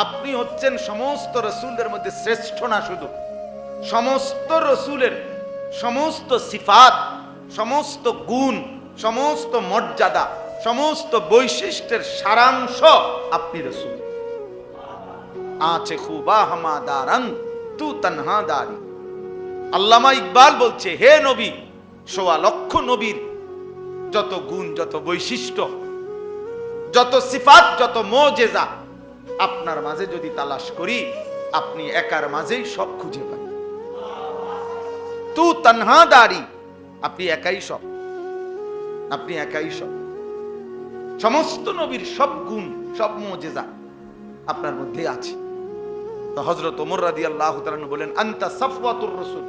Speaker 1: আপনি হচ্ছেন সমস্ত রাসূলদের মধ্যে শ্রেষ্ঠ, না শুধু সমস্ত রাসূলের সমস্ত সিফাত, সমস্ত গুণ, সমস্ত মর্যাদা, সমস্ত বৈশিষ্ট্যের সারাংশ আপনি রাসূল। আছে খুবা হামাদারাং তু তানহা দারি। আল্লামা ইকবাল বলছে, হে নবী, ১৬ লক্ষ নবীর যত গুণ, যত বৈশিষ্ট্য, যত সিফাত, যত মুজিজা আপনার মাঝে যদি তালাশ করি, আপনি একার মাঝেই সব খুঁজে পাই। তু তানহা দারি, আপনি একাই সব, আপনি একাই সব। সমস্ত নবীর সব গুণ, সব মুজিজা আপনার মধ্যে আছে। তো হযরত ওমর রাদিয়াল্লাহু তাআলা আনহু বলেন, আনতা সাফওয়াতুর রাসূল,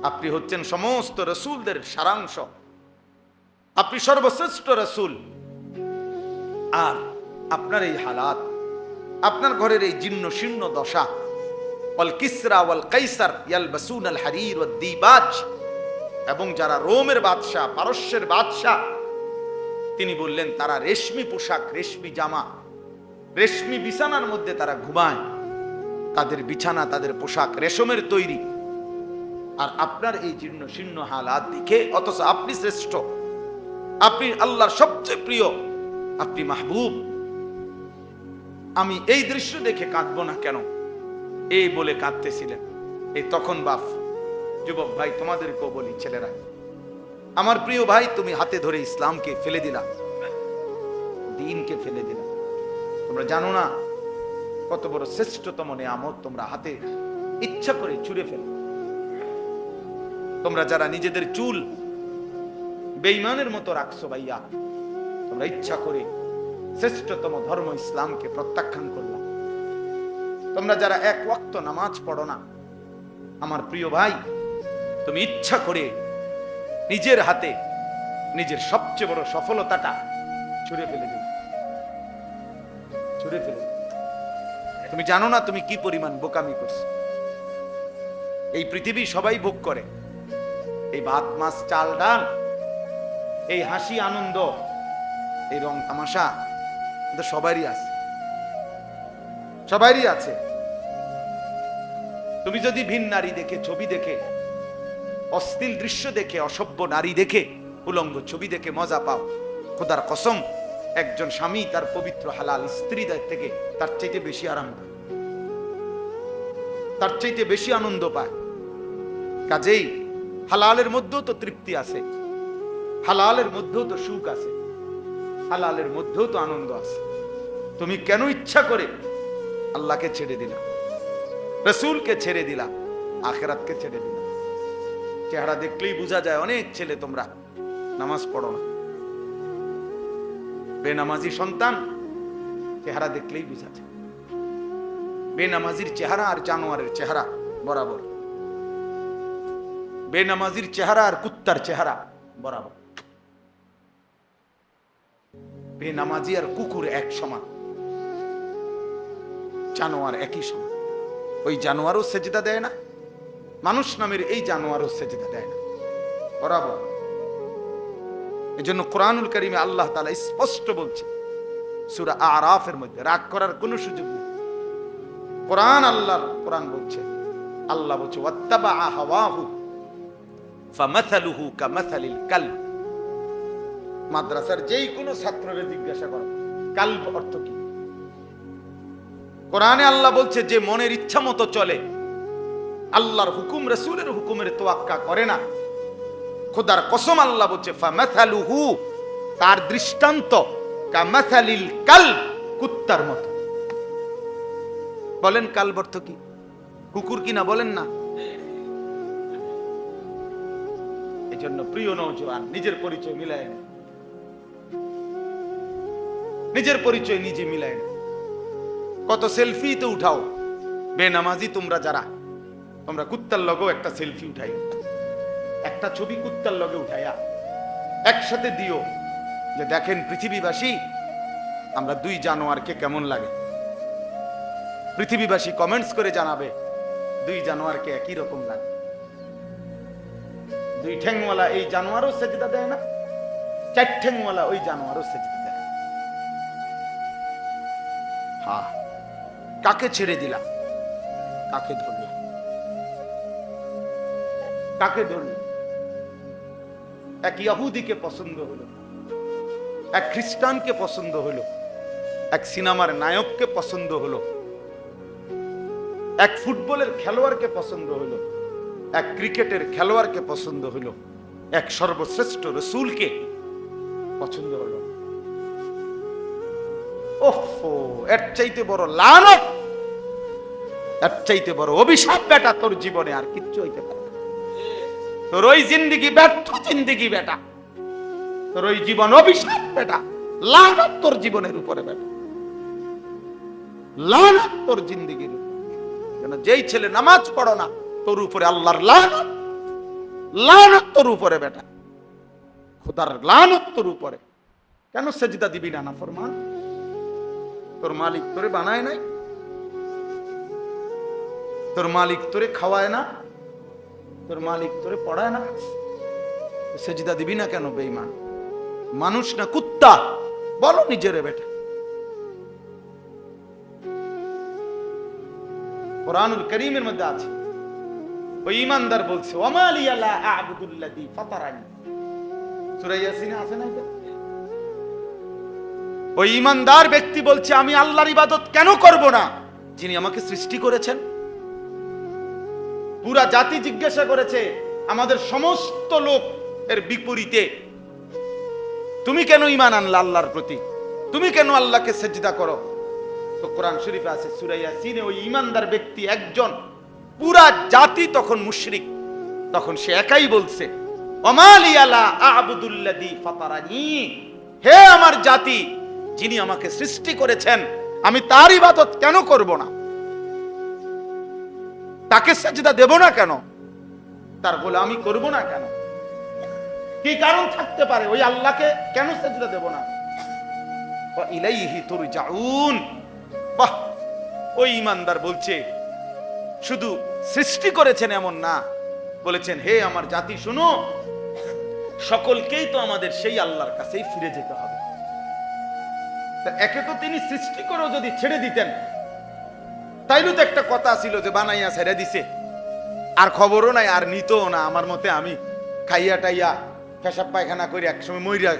Speaker 1: আপনি হচ্ছেন সমস্ত রাসূলদের সারাংশ, আপনি সর্বশ্রেষ্ঠ রাসূল। আর আপনার এই হালাত, আপনার ঘরের এই জীর্ণ শীর্ণ দশা, ওয়াল কিসরা ওয়াল কাইসার ইয়ালবাসুন আল হারির ওয়াদ দিবাজ, এবং যারা রোমের বাদশা, পারস্যের বাদশা, তিনি বললেন তারা রেশমি পোশাক, রেশমি জামা, রেশমি বিছানার মধ্যে তারা ঘুমায়, তাদের বিছানা, তাদের পোশাক রেশমের তৈরি। আর আপনার এই জীর্ণ শীর্ণ হালাত দেখে, অথচ আপনি শ্রেষ্ঠ, আপনি আল্লাহর সবচেয়ে প্রিয়, আপনি মাহবুব, আমি এই দৃশ্য দেখে কাঁদবো না কেন, এই বলে কাঁদতেছিলেন। এই তখন বাপ, যুবক ভাই তোমাদেরকেও বলি, ছেলেরা, আমার প্রিয় ভাই, তুমি হাতে ধরে ইসলামকে ফেলে দিলা, দ্বীনকে ফেলে দিলা। তোমরা জানো না কত বড় শ্রেষ্ঠতম নিয়ামত তোমরা হাতে ইচ্ছা করে ছুঁড়ে ফেলো। তোমরা যারা নিজেদের চুল বেঈমানের মতো রাখছো ভাইয়া, তোমরা ইচ্ছা করে শ্রেষ্ঠতম ধর্ম ইসলামকে প্রত্যাখ্যান করলা। তোমরা যারা এক ওয়াক্ত নামাজ পড়ো না, আমার প্রিয় ভাই, তুমি ইচ্ছা করে নিজের হাতে নিজের সবচেয়ে বড় সফলতাটা ছুঁড়ে ফেলে দিলে, ছুঁড়ে ফেলে। তুমি জানো না তুমি কি পরিমাণ বোকামি করছো। এই পৃথিবী সবাই ভোগ করে, এই ভাত মাছ চাল ডাল, এই হাসি আনন্দ, এই রং তামাশা সবারই আছে, সবারই আছে। তুমি যদি ভিন নারী দেখে, ছবি দেখে, অশ্লীল দৃশ্য দেখে, অসভ্য নারী দেখে, উলঙ্গ ছবি দেখে মজা পাও, খোদার কসম একজন স্বামী তার পবিত্র হালাল স্ত্রী থেকে তার চাইতে বেশি আরাম পায়, তার চাইতে বেশি আনন্দ পায়। কাজেই হালালের মধ্যেও তো তৃপ্তি আছে, হালালের মধ্যেও তো সুখ আছে, হালালের মধ্যেও তো আনন্দ আছে। তুমি কেন ইচ্ছা করে আল্লাহকে ছেড়ে দিলা, রাসূলকে ছেড়ে দিলা, আখিরাতকে ছেড়ে দিলা? চেহারা দেখলেই বোঝা যায় অনেক ছেলে তোমরা নামাজ পড়ো না, বেনামাজি সন্তান, চেহারা দেখলেই বোঝা যায়। বেনামাজির চেহারা আর জানোয়ারের চেহারা বরাবর, বেনামাজির চেহারা আর কুত্তার চেহারা বরাবর, বেনামাজি আর কুকুর এক সমান, জানোয়ার একই সমান। ওই জানোয়ারও সেজদা দেয় না, মানুষ নামের এই জানোয়ারও সেজদা দেয় না, বরাবর। এজন্য কোরআনুল কারীমে আল্লাহ তাআলা স্পষ্ট বলছে সূরা আরাফের মধ্যে, রাগ করার কোনো সুযোগ নেই। কোরআন, আল্লাহর কোরআন বলছে, আল্লাহ বলছে ওয়াত্তাবা হাওয়াহু ফামাসালুহু কামাসালিল কালব। মাদ্রাসার যেই কোনো ছাত্রকে জিজ্ঞাসা করো কালব অর্থ কি। কোরআনে আল্লাহ বলছে যে মনের ইচ্ছা মতো চলে, আল্লাহর হুকুম রাসূলের হুকুমের তোয়াক্কা করে না, খোদার কসম আল্লাহ বলছে ফামাসালুহু, তার দৃষ্টান্ত কামাসালিল কালব, কুত্তার মতো। বলেন কালব অর্থ কি? কুকুর কিনা বলেন না? এজন্য প্রিয় নওজোয়ান, নিজের পরিচয় মিলায় না, নিজের পরিচয় নিজে মিলায় না। কত সেলফি তো উঠাও, বেনামাজি তোমরা যারা, তোমরা কুত্তার লগেও একটা সেলফি উঠাই, একটা ছবি কুত্তার লগে উঠাইয়া একসাথে দিও, যে দেখেন পৃথিবীবাসী আমরা দুই জানোয়ারকে কেমন লাগে। পৃথিবীবাসী কমেন্টস করে জানাবে দুই জানোয়ারকে একই রকম লাগে। দুই ঠ্যাংওয়ালা এই জানোয়ারও সেজদা দেয় না, চার ঠ্যাংওয়ালা ওই জানোয়ারও সেজদা দেয়। হ্যাঁ, কাকে ছেড়ে দিলা, কাকে ধরল, কাকে ধরল? এক ইহুদিকে পছন্দ হলো, এক খ্রিস্টানকে পছন্দ হলো, এক সিনেমার নায়ককে পছন্দ হলো, এক ফুটবলের খেলোয়াড়কে পছন্দ হলো, এক ক্রিকেটের খেলোয়াড়কে পছন্দ হলো, এক সর্বশ্রেষ্ঠ রাসূলকে পছন্দ হলো। ওহো, এর চাইতে বড় লানত, এর চাইতে বড় অভিশাপ বেটা তোর জীবনে আর কিচ্ছু হইতে পারে না। তোর ওই জিন্দেগি ব্যর্থ জিন্দেগি বেটা, তোর ওই জীবন অভিশাপ বেটা, লানত তোর জীবনের উপরে বেটা। লানত তোর জিন্দেগির উপর। কেন যেই ছেলে নামাজ পড়ো না তোর উপরে আল্লাহর লানত, লানত তোর উপরে বেটা, খোদার লানত তোর উপরে। কেন সেজদা দিবি না নাফরমান? তোর মালিক তোরে বানায় নাই? তোর মালিক তোরে খাওয়ায় না? তোর মালিক তোরে পড়ায় না? সেজদা দিবি না কেন বেঈমান? মানুষ না কুত্তা? বলো নিজেরে বেটা। কুরআনুল কারীমের মধ্যে আছে, ওই ঈমানদার বলছে ওয়া লিয়া লা আ'বুদুল্লাযী ফাতারানি। সূরা ইয়াসিনে আছে না এটা? ওই ঈমানদার ব্যক্তি বলছে আমি আল্লাহর ইবাদত কেন করব না যিনি আমাকে সৃষ্টি করেছেন। পুরা জাতি জিজ্ঞাসা করেছে আমাদের সমস্ত লোক এর বিপরীতে, তুমি কেন ঈমান আনলা আল্লাহর প্রতি? তুমি কেন আল্লাহকে সিজদা করো? তো কোরআন শরীফে আছে সূরা ইয়াসিনে ওই ঈমানদার ব্যক্তি একজন, পুরা জাতি তখন মুশরিক, তখন সে একাই বলছে ওমা লিয়া লা আ'বুদুল্লাযী ফাতারানি, হে আমার জাতি, যিনি আমাকে সৃষ্টি করেছেন আমি তার ইবাদত কেন করব না? তাকে সিজদা দেব না কেন? তার গোলামি করব না কেন? কি কারণ থাকতে পারে ওই আল্লাহকে কেন সিজদা দেব না? ওয়া ইলাইহি তুরজাউন। বাহ, ওই ঈমানদার বলছে শুধু সৃষ্টি করেছেন এমন না, বলেছেন হে আমার জাতি শুনো, সকলকেই তো আমাদের সেই আল্লাহর কাছেই ফিরে যেতে হবে। একে তো তিনি সৃষ্টি করেও যদি ছেড়ে দিতেন তাইলে তো একটা কথা ছিল যে বানাইয়া ছেড়ে দিছে, আর খবরও নাই, আর নিতও না। আমার মতে আমি খাইয়া টাইয়া পেশাব পায়খানা করে একসময় মইরা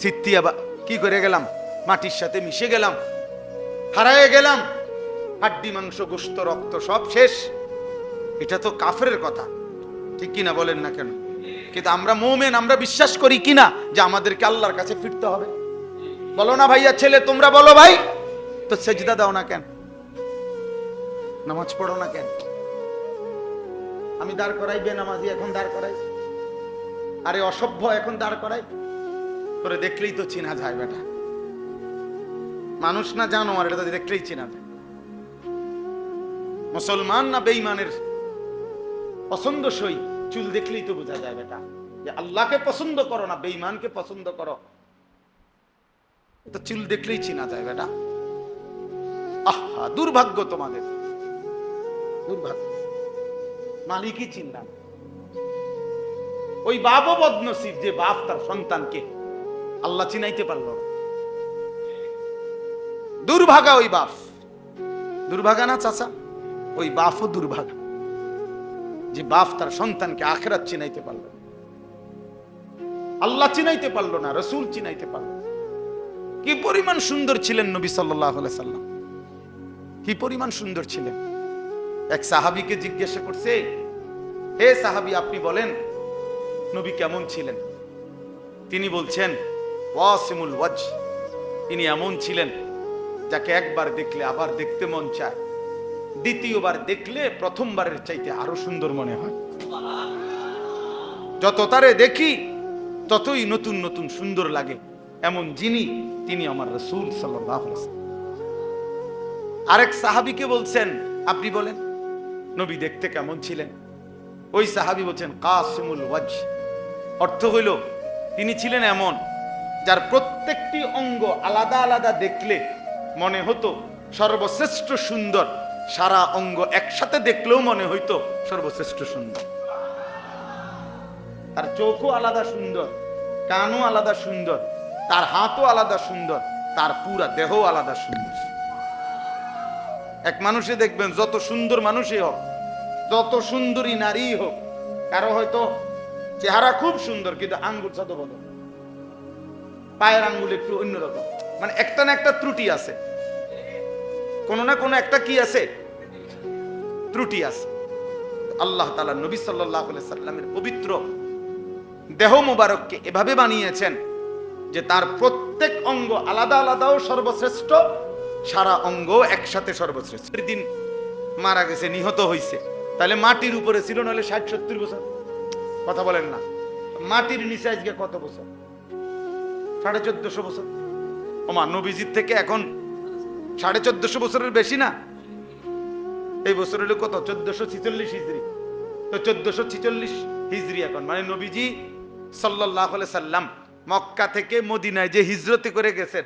Speaker 1: সিত্তিয়া কি করে গেলাম, মাটির সাথে মিশে গেলাম, হারায়ে গেলাম, হাড্ডি মাংস গোশত রক্ত সব শেষ। এটা তো কাফেরের কথা, ঠিক কিনা বলেন না কেন? কিন্তু আমরা মুমিন, আমরা বিশ্বাস করি কিনা যে আমাদেরকে আল্লাহর কাছে ফিরতে হবে? বলো না ভাইয়া, ছেলে তোমরা বলো ভাই, তো সেজদা দাও না কেন? নামাজ পড়ো না কেন? আমি দাঁড় করাই বেনামাজি, এখন দাঁড় করাই, আরে অসভ্য এখন দাঁড় করাই। তোরে দেখলেই তো চিনা যায় বেটা, মানুষ না জানো, আর এটা তো দেখলেই চিনা যায়। মুসলমান না বেঈমানের পছন্দসই চুল দেখলেই তো বোঝা যায় বেটা, যে আল্লাহকে পছন্দ করো না বেঈমানকে পছন্দ করো, এটা চুল দেখলেই চিনা যায় বেটা। আহা, দুর্ভাগ্য তোমাদের, দুর্ভাগ্য। মালিকই চিনলাম। ওই বাপও বদনসিব যে বাপ তার সন্তানকে আল্লাহ চিনাইতে পারল না। দুর্ভাগা ওই বাপ, দুর্ভাগা না চাচা? ওই বাপও দুর্ভাগা যে বাপ তার সন্তানকে আখিরাত চিনাইতে পারল না, আল্লাহ চিনাইতে পারলো না, রাসূল চিনাইতে পারল না। কি পরিমাণ সুন্দর ছিলেন নবী সাল্লাল্লাহু আলাইহি সাল্লাম, কি পরিমাণ সুন্দর ছিলেন। এক সাহাবীকে জিজ্ঞাসা করছে, হে সাহাবী আপনি বলেন নবী কেমন ছিলেন? তিনি বলছেন ওয়াসিমুল ওয়াজ, তিনি এমন ছিলেন যাকে একবার দেখলে আবার দেখতে মন চায়, দ্বিতীয়বার দেখলে প্রথমবারের চাইতে আরো সুন্দর মনে হয়। যত তারে দেখি ততই নতুন নতুন সুন্দর লাগে, এমন যিনি তিনি আমার রাসূল সাল্লাল্লাহু আলাইহি ওয়াসাল্লাম। আরেক সাহাবীকে বলছেন আপনি বলেন নবী দেখতে কেমন ছিলেন? ওই সাহাবী বলছেন কাসিমুল ওয়াজ, অর্থ হইল তিনি ছিলেন এমন যার প্রত্যেকটি অঙ্গ আলাদা আলাদা দেখলে মনে হতো সর্বশ্রেষ্ঠ সুন্দর, সারা অঙ্গ একসাথে দেখলেও মনে হইতো সর্বশ্রেষ্ঠ সুন্দর। তার চোখও আলাদা সুন্দর, কানও আলাদা সুন্দর, তার হাতও আলাদা সুন্দর, তার পুরা দেহও আলাদা সুন্দর। এক মানুষে দেখবেন যত সুন্দর মানুষই হোক, যত সুন্দরী নারী হোক, কারো হয়তো চেহারা খুব সুন্দর কিন্তু আঙ্গুল যত বড়, পায়ের আঙ্গুল একটু অন্যরকম, মানে একটা না একটা ত্রুটি আছে, কোন না কোন একটা কি আছে, ত্রুটি আছে। আল্লাহ তাআলা নবী সাল্লাল্লাহু আলাইহি সাল্লামের পবিত্র দেহ মোবারককে এভাবে বানিয়েছেন যে তার প্রত্যেক অঙ্গ আলাদা আলাদাও সর্বশ্রেষ্ঠ, সারা অঙ্গ একসাথে সর্বশ্রেষ্ঠ। দিন মারা গেছে, নিহত হয়েছে, তাহলে মাটির উপরে ছিল, নাহলে 60-70 বছর, কথা বলেন না? মাটির নিচে আজকে কত বছর? 1450 বছর। ওমা নবীজির থেকে এখন 1450 বছরের বেশি না? এই বছর হলো কত? 1446 হিজরি। তো 1446 হিজরি এখন, মানে নবীজি সাল্লাল্লাহু আলাইহি সাল্লাম মক্কা থেকে মদিনায় যে হিজরত করে গেছেন,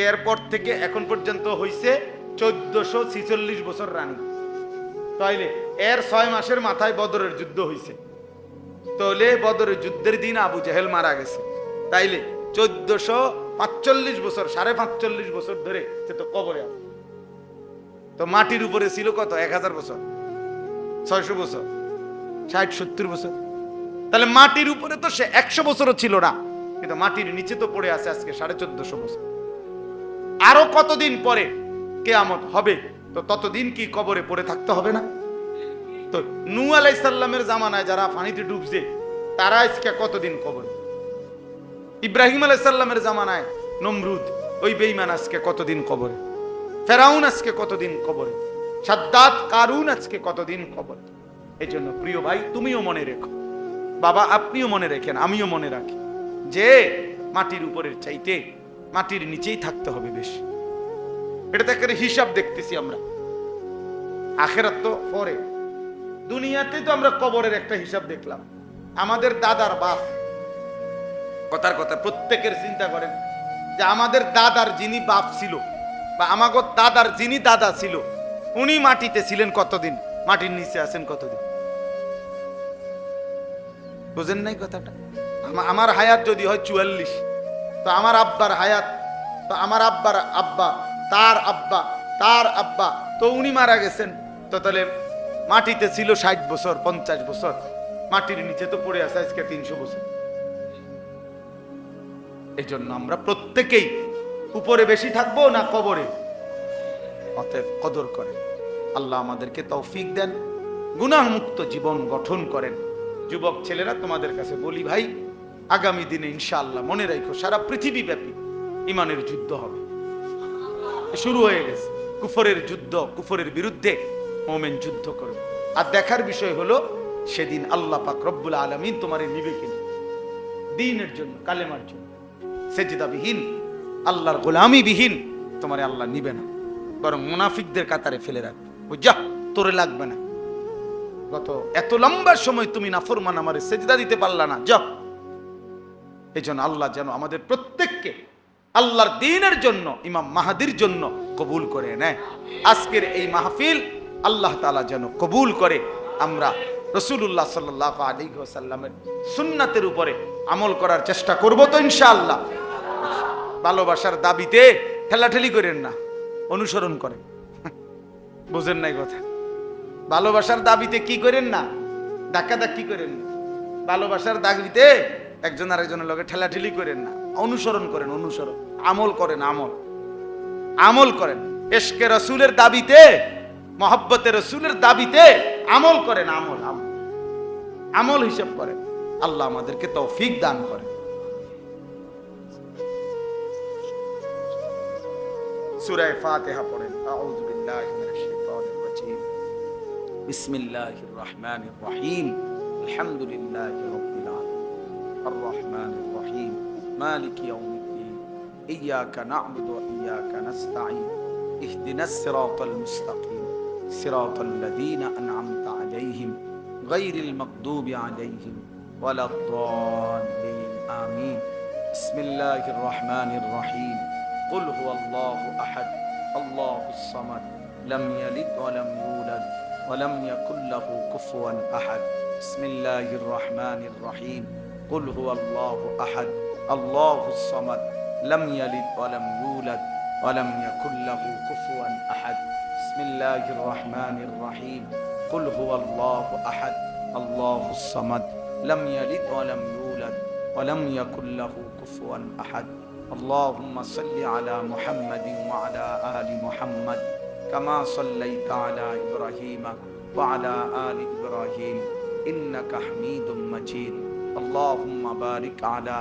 Speaker 1: এরপর থেকে এখন পর্যন্ত হইছে 1446 বছর রানী। তাইলে এর 6 মাসের মাথায় বদরের যুদ্ধ হইছে। তাহলে বদরের যুদ্ধের দিন আবু জেহেল মারা গেছে। তাইলে 1445 বছর, 45.5 বছর ধরে সে তো কবরে আছে। তো মাটির উপরে ছিল কত? 1000 বছর, 600 বছর, 60-70 বছর। তাহলে মাটির উপরে তো সে 100 বছরও ছিল না, কিন্তু মাটির নিচে তো পড়ে আছে আজকে 1450 বছর। আরো কতদিন পরে কিয়ামত হবে, তো ততদিন কি কবরে পড়ে থাকতে হবে না? তো নূহ আলাইহিস সালামের জামানায় যারা পানিতে ডুবছে তারা আজকে কতদিন কবরে? ইব্রাহিম আলাইহিস সালামের জামানায় নমরুদ ওই বেঈমান আজকে কতদিন কবরে? ফেরাউন আজকে কতদিন কবরে? সাদ্দাত কারুন আজকে কতদিন কবরে? এই জন্য প্রিয় ভাই, তুমিও মনে রেখো, বাবা আপনিও মনে রেখেন, আমিও মনে রাখি, যে মাটির উপরের চাইতে মাটির নিচেই থাকতে হবে বেশি। এটা তো একটা হিসাব দেখতেছি আমরা, আখিরাত তো পরে। দুনিয়াতে তো আমরা কবরের একটা হিসাব দেখলাম। আমাদের দাদার বাপ, কথার কথা প্রত্যেকের চিন্তা করেন যে আমাদের দাদার যিনি বাপ ছিল বা আমাগো দাদার যিনি দাদা ছিল, উনি মাটিতে ছিলেন কতদিন, মাটির নিচে আছেন কতদিন? বুঝেন নাই কথাটা? আমার হায়াত যদি হয় 44, তো আমার আব্বার হায়াত, তো আমার আব্বার আব্বা, তার আব্বা, তার আব্বা, তো উনি মারা গেছেন, তো তাহলে মাটিতে ছিল 60 বছর, 50 বছর, মাটির নিচে তো পড়ে আছে আজকে 300 বছর। এই জন্য আমরা প্রত্যেকেই উপরে বেশি থাকবো না কবরে? অতএব কদর করেন, আল্লাহ আমাদেরকে তৌফিক দেন, গুনাহ মুক্ত জীবন গঠন করেন। যুবক ছেলেরা, তোমাদের কাছে বলি ভাই, আগামী দিনে ইনশাআল্লাহ মনে রাখো, সারা পৃথিবী ব্যাপী ইমানের যুদ্ধ হবে, শুরু হয়ে গেছে। কুফরের যুদ্ধ, কুফরের বিরুদ্ধে মুমিন যুদ্ধ করবে। আর দেখার বিষয় হলো সেদিন আল্লাহ পাক রব্বুল আলামিন তোমারে নিবে কিনা দ্বীনের জন্য, কালেমার জন্য, সেজদাবিহীন, আল্লাহর গোলামি বিহীন তোমারে আল্লাহ নিবে না, বরং মুনাফিকদের কাতারে ফেলে রাখবে। বুঝা, তোরে লাগবে না, গত এত লম্বা সময় তুমি নাফরমান, আমারে সেজদা দিতে পারলা না, যাও। এই জন্য আল্লাহ যেন আমাদের প্রত্যেককে আল্লাহর দ্বীনের জন্য, ইমাম মাহাদির জন্য কবুল করে নেয়। আজকের এই মাহফিল আল্লাহ তাআলা যেন কবুল করে, আমরা রাসূলুল্লাহ সাল্লাল্লাহু আলাইহি ওয়াসাল্লামের সুন্নাতের উপরে আমল করার চেষ্টা করব তো ইনশাআল্লাহ। ভালোবাসার দাবিতে ঠেলাঠেলি করেন না, অনুসরণ করেন। বুঝেন নাই কথা? ভালোবাসার দাবিতে কি করেন না, ধাক্কাধাক্কি করেন না। ভালোবাসার দাবিতে একজন আরেকজনের লগে ঠেলাঠেলি করেন না, অনুসরণ করেন, অনুসরণ, আমল করেন, আমল করেন। ইশকে রাসূলের দাবিতে, মহব্বতে রাসূলের দাবিতে আমল করেন, আমল হিসাব করেন। আল্লাহ আমাদেরকে তৌফিক দান করেন। সূরা ফাতিহা পড়েন। আউযু বিল্লাহি মিনাশ শাইতানির রাজীম। বিসমিল্লাহির রহমানির রহিম। আলহামদুলিল্লাহি রাব্বিল আলামিন। আর রহমানির রহিম। মালিকি ইয়াউমিদ্দিন। ইয়্যাকা না'বুদু ওয়া ইয়্যাকা নাস্তাঈন। ইহদিনাস সিরাতাল মুস্তাকিম। সিরাতাল লাযীনা আন'আমতা আলাইহিম গায়রিল মাগদুবি আলাইহিম ওয়ালাদ-দাল্লিন। আমিন। বিসমিল্লাহির রহমানির রহিম। قل هو الله أحد الله الصمد لم يلد ولم يولد ولم يكن له كفوا أحد. بسم الله الرحمن الرحيم. قل هو الله أحد الله الصمد لم يلد ولم يولد ولم يكن له كفوا أحد. بسم الله الرحمن الرحيم. قل هو الله أحد الله الصمد لم يلد ولم يولد ولم يكن له كفوا أحد. اللهم صل على محمد وعلى آل محمد كما صليت على إبراهيم وعلى آل إبراهيم إنك حميد مجيد. اللهم بارك على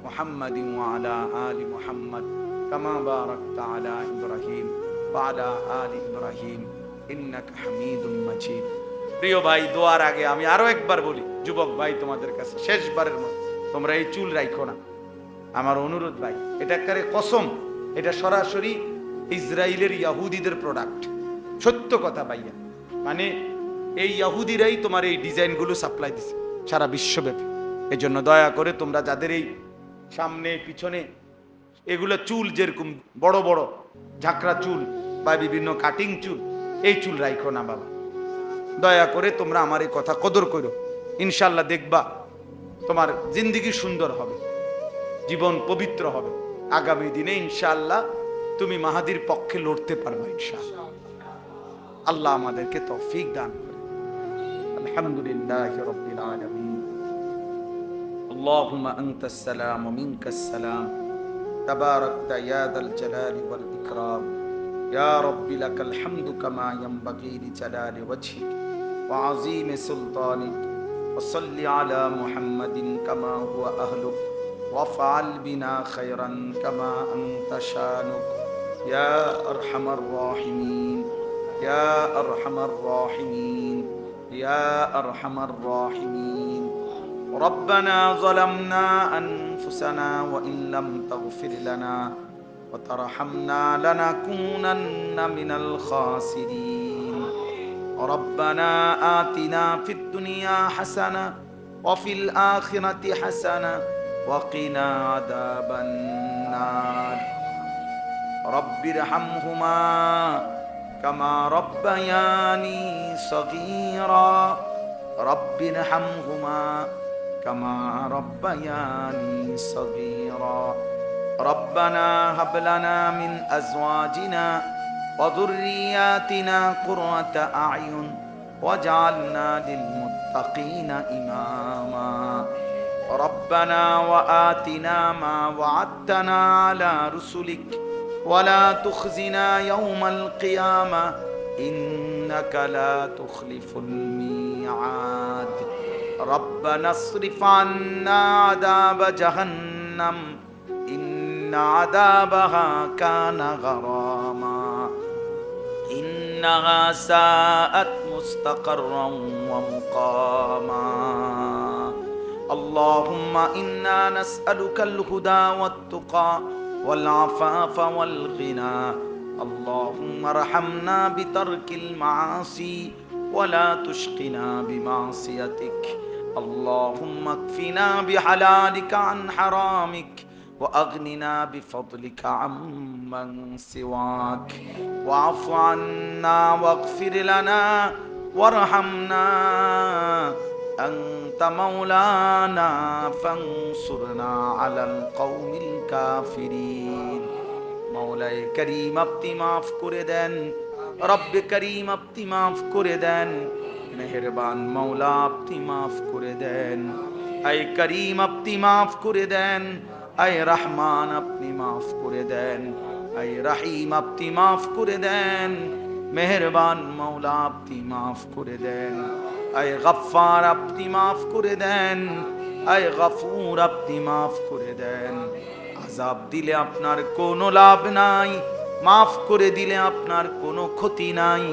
Speaker 1: محمد وعلى آل محمد كما باركت على إبراهيم وعلى آل إبراهيم إنك حميد مجيد. প্রিয় ভাই, দোয়ার আগে আমি আরো একবার বলি, যুবক ভাই, তোমাদের কাছে শেষবারের মতো, তোমরা এই চুল রাখো না, আমার অনুরোধ ভাই। এটা একেবারে কসম, এটা সরাসরি ইসরায়েলের ইয়াহুদিদের প্রোডাক্ট। সত্য কথা ভাইয়া, মানে এই ইয়াহুদিরাই তোমার এই ডিজাইনগুলো সাপ্লাই দিছে সারা বিশ্বব্যাপী। এই জন্য দয়া করে তোমরা যাদের এই সামনে পিছনে এগুলো চুল যেরকম বড় বড় ঝাঁকড়া চুল বা বিভিন্ন কাটিং চুল, এই চুল রাখো না বাবা। দয়া করে তোমরা আমার এই কথা কদর করো। ইনশাল্লাহ দেখবা তোমার জিন্দেগি সুন্দর হবে, জীবন পবিত্র হবে। আগামী দিনে ইনশাআল্লাহ তুমি মাহাদির পক্ষে লড়তে পারবে ইনশাআল্লাহ। আল্লাহ আমাদেরকে তৌফিক দান করে। আলহামদুলিল্লাহি রাব্বিল আলামিন। আল্লাহুম্মা আনতাস সালাম ওয়া মিনকাস সালাম। তাবারাকতা ইয়া যাল জালালি ওয়াল ইকরাম। ইয়া রাব্বি লাকাল হামদু কামা ইয়ানবাগি লিজালালি ওয়াজহিক ওয়া আযীমি সুলতানিক। ওয়া সাল্লি আলা মুহাম্মাদিন কামা হুয়া আহলুক ওয়াফআল বিনা খায়রান কামা আনতা শানুক। ইয়া আরহামার রাহিমিন, ইয়া আরহামার রাহিমিন, ইয়া আরহামার রাহিমিন। ربنا ظلمنا أنفسنا وإن لم تغفر لنا وترحمنا لنكونن من الخاسرين. ربنا آتنا في الدنيا حسنة وفي الآخرة حسنة وقنا عذاب النار. رب ارحمهما كما ربياني صغيرا. رب ارحمهما كما ربياني صغيرا. ربنا هب لنا من أزواجنا وذرياتنا قرة أعين واجعلنا للمتقين إماما. ربنا وآتنا ما وعدتنا على رسلك ولا تخزنا يوم القيامة إنك لا تخلف الميعاد. ربنا اصرف عنا عذاب جهنم إن عذابها كان غراما إنها ساءت مستقرا ومقاما. اللهم إنا نسألك الهدى والتقى والعفاف والغنى. اللهم ارحمنا بترك المعاصي ولا تشقنا بمعصيتك. اللهم اكفنا بحلالك عن حرامك وأغننا بفضلك عمن سواك. واعف عنا واغفر لنا وارحمنا أنت مولانا فانصرنا على القوم الكافرين. مولاي كريم আপনি মাফ করে দেন, রব্বে করিম আপনি মাফ করে দেন, মেহেরবান মৌলা আপনি মাফ করে দেন। আয় করিম আপনি মাফ করে দেন, আয় রহমান আপনি মাফ করে দেন, আয় রহিম আপনি মাফ করে দেন, মেহেরবান মৌলা আপনি মাফ করে দেন। আয় গফফার আপনি মাফ করে দেন, আয় গফুর আপনি মাফ করে দেন। আযাব দিলে আপনার কোনো লাভ নাই, মাফ করে দিলে আপনার কোনো ক্ষতি নাই,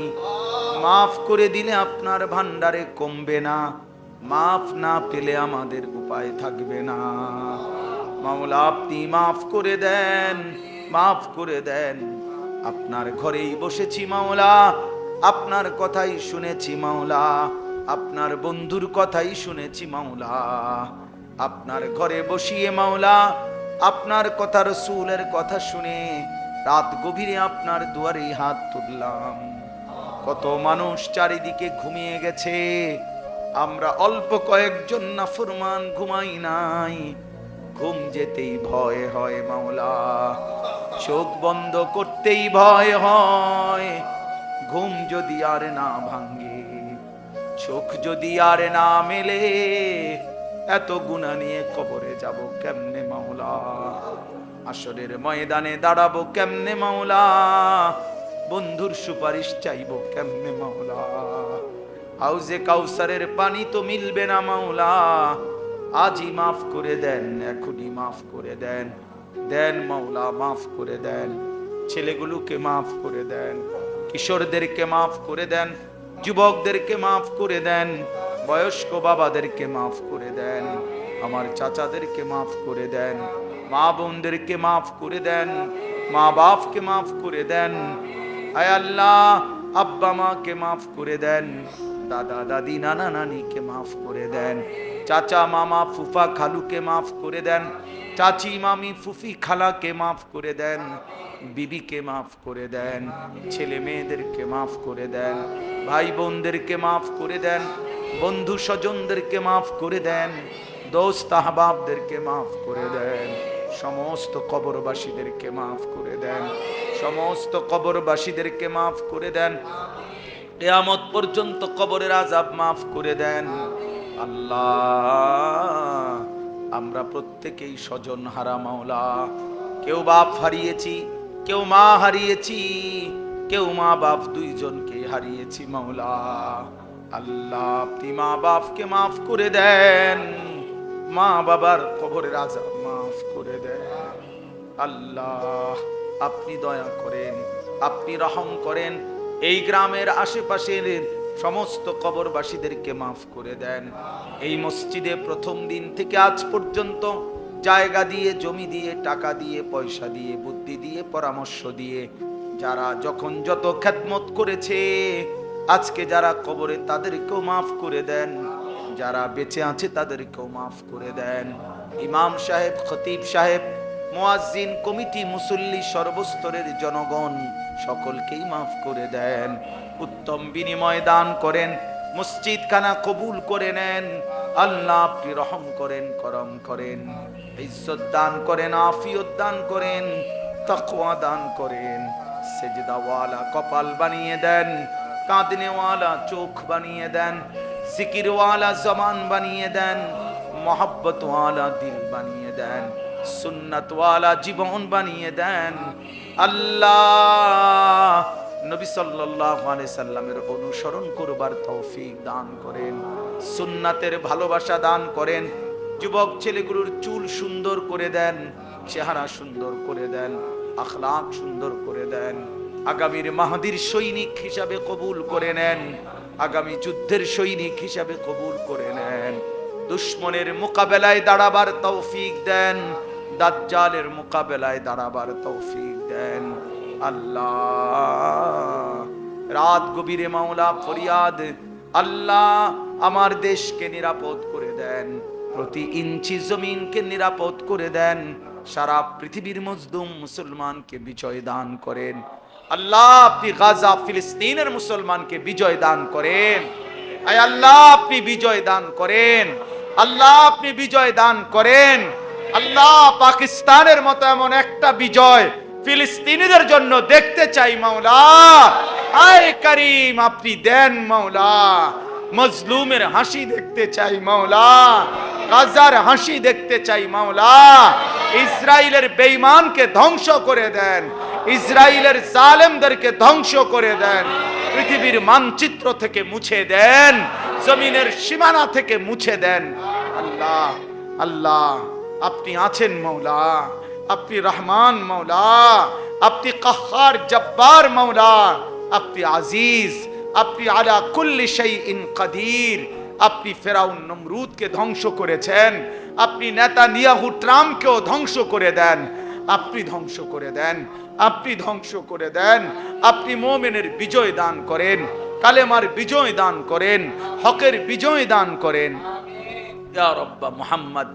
Speaker 1: মাফ করে দিলে আপনার ভান্ডারে কমবে না, মাফ না পেলে আমাদের উপায় থাকবে না। মাওলা আপনি মাফ করে দেন, মাফ করে দেন। আপনার ঘরেই বসেছি মাওলা, আপনার কথাই শুনেছি মাওলা, আপনার বন্ধুর কথাই শুনেছি মাওলা। আপনার ঘরে বসিয়ে মাওলা আপনার কথা, রাসূলের কথা শুনে রাত গভীরে আপনার দুয়ারে হাত তুললাম। কত মানুষ চারিদিকে ঘুমিয়ে গেছে, আমরা অল্প কয়েকজন নাফরমান ঘুমাই নাই। ঘুম যেতেই ভয় হয় মাওলা, চোখ বন্ধ করতেই ভয় হয়। ঘুম যদি আর না ভাঙে, চোখ যদি আর না মেলে, এত গুনাহ নিয়ে কবরে যাব কেমনে মাওলা? আসরের ময়দানে দাঁড়াবো কেমনে মাওলা? বন্ধুর সুপারিশ চাইবো কেমনে মাওলা? হাউজে কাউসারের পানি তো মিলবে না মাওলা। আজই মাফ করে দেন, এখনই মাফ করে দেন, দেন মাওলা মাফ করে দেন। ছেলেগুলোকে মাফ করে দেন, কিশোরদেরকে মাফ করে দেন, যুবকদেরকে মাফ করে দেন, বয়স্ক বাবাদেরকে মাফ করে দেন, আমার চাচাদেরকে মাফ করে দেন, মা বোনদেরকে মাফ করে দেন, মা বাপকে মাফ করে দেন। আয় আল্লাহ, আব্বা মাকে মাফ করে দেন, দাদা দাদি নানা নানিকে মাফ করে দেন, চাচা মামা ফুফা খালুকে মাফ করে দেন, চাচি মামি ফুফি খালাকে মাফ করে দেন, বিবিকে মাফ করে দেন, ছেলে মেয়েদেরকে মাফ করে দেন, ভাই বোনদেরকে মাফ করে দেন, বন্ধু স্বজনদেরকে মাফ করে দেন, দোস্ত আহবাবদেরকে মাফ করে দেন, সমস্ত কবরবাসীদেরকে মাফ করে দেন, সমস্ত কবরবাসীদেরকে মাফ করে দেন, কিয়ামত পর্যন্ত কবরের আযাব মাফ করে দেন। আল্লাহ, আমরা প্রত্যেকেই স্বজন হারা মাওলা, কেউ বাপ হারিয়েছি, কেউ মা হারিয়েছি, কেউ মা বাপ দুইজনকে হারিয়েছি মাওলা। আল্লাহ, আপনি মা বাপকে মাফ করে দেন, মা বাবার কবরের আযাব মাফ করে দেন। আল্লাহ, আপনি দয়া করেন, আপনি রহম করেন, এই গ্রামের আশেপাশের সমস্ত কবরবাসীদেরকে মাফ করে দেন। এই মসজিদে প্রথম দিন থেকে আজ পর্যন্ত জায়গা দিয়ে, জমি দিয়ে, টাকা দিয়ে, পয়সা দিয়ে, বুদ্ধি দিয়ে, পরামর্শ দিয়ে যারা যখন যত খেদমত করেছে, আজকে যারা কবরে তাদেরকেও মাফ করে দেন, যারা বেঁচে আছে তাদেরকেও মাফ করে দেন। ইমাম সাহেব, খতিব সাহেব, মুয়াজ্জিন, কমিটি, মুসল্লি, সর্বস্তরের জনগণ সকলকেই মাফ করে দেন। উত্তম বিনিময় দান করেন, মসজিদ খানা কবুল করে নেন। আল্লাহ, আপনি রহম করেন, করম করেন, ইজ্জত দান করেন, আফিয়ত দান করেন, তাকওয়া দান করেন, সেজদাওয়ালা কপাল বানিয়ে দেন, কাঁদনেওয়ালা চোখ বানিয়ে দেন, জিকিরওয়ালা জবান বানিয়ে দেন, মোহাব্বতওয়ালা দিল বানিয়ে দেন, সুন্নাতওয়ালা জীবন বানিয়ে দেন। আল্লাহ, নবী সাল্লাল্লাহু আলাইহি সাল্লামের অনুসরণ করবার তৌফিক দান করেন, সুন্নাতের ভালোবাসা দান করেন। যুবক ছেলেগুলোর চুল সুন্দর করে দেন, চেহারা সুন্দর করে দেন, আখলাক সুন্দর করে দেন। আগামীর মাহদির সৈনিক হিসাবে কবুল করে নেন, আগামী যুদ্ধের সৈনিক হিসাবে কবুল করে নেন। দুশমনের মোকাবেলায় দাঁড়াবার তৌফিক দেন, দাজ্জালের মোকাবেলায় দাঁড়াবার তৌফিক দেন। আল্লাহ, রাত গভীরে মাওলা ফরিয়াদ, আল্লাহ আমার দেশকে নিরাপদ করে দেন, প্রতি ইঞ্চি জমিনকে নিরাপদ করে দেন, সারা পৃথিবীর মজলুম মুসলমানকে বিজয় দান করেন। আল্লাহ, আপনি গাজা ফিলিস্তিনের মুসলমানকে বিজয় দান করেন। আয় আল্লাহ, আপনি বিজয় দান করেন। আল্লাহ, আপনি বিজয় দান করেন। আল্লাহ, পাকিস্তানের মতো এমন একটা বিজয় ফিলিস্তিনিদের জন্য দেখতে চাই মাওলা। আয় করিম, আপনি দেন মাওলা। মজলুমের হাসি দেখতে চাই মাওলা, গাজার হাসি দেখতে চাই মাওলা। ইসরায়েলের বেঈমানকে ধ্বংস করে দেন, ইসরায়েলের জালেমদেরকে ধ্বংস করে দেন, পৃথিবীর মানচিত্র থেকে মুছে দেন, জমিনের সীমানা থেকে মুছে দেন। আল্লাহ, আল্লাহ, আপনি আছেন মাওলা, আপনি রহমান মাওলা, আপনি কাহ্হার জব্বার মাওলা, আপনি আজিজ, আপনি আলা কুল্লি শাইইন কাদির। আপনি ফেরাউন নমরুদকে ধ্বংস করেছেন, আপনি নেতানিয়াহু ট্রাম্পকেও ধ্বংস করে দেন, আপনি ধ্বংস করে দেন, আপনি ধ্বংস করে দেন। আপনি মুমিনের বিজয় দান করেন, কালেমার বিজয় দান করেন, হকের বিজয় দান করেন। ইয়া রাব্বা মুহাম্মদ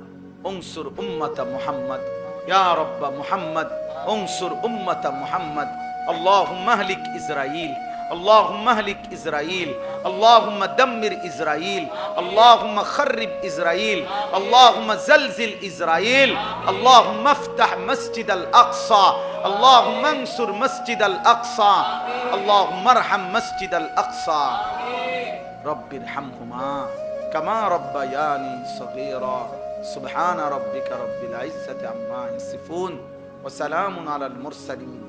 Speaker 1: উনসুর উম্মত মুহাম্মদ, ইয়া রাব্বা মুহাম্মদ উনসুর উম্মত মুহাম্মদ। আল্লাহুম্মা আহলিক ইসরাঈল, اللهم اهلك إسرائيل، اللهم دمر إسرائيل، اللهم خرب إسرائيل، اللهم زلزل إسرائيل، اللهم افتح مسجد الأقصى، اللهم انصر مسجد الأقصى، اللهم ارحم مسجد الأقصى. رب ارحمهما كما ربياني صغيرا. سبحان ربك رب العزة عما يصفون وسلام على المرسلين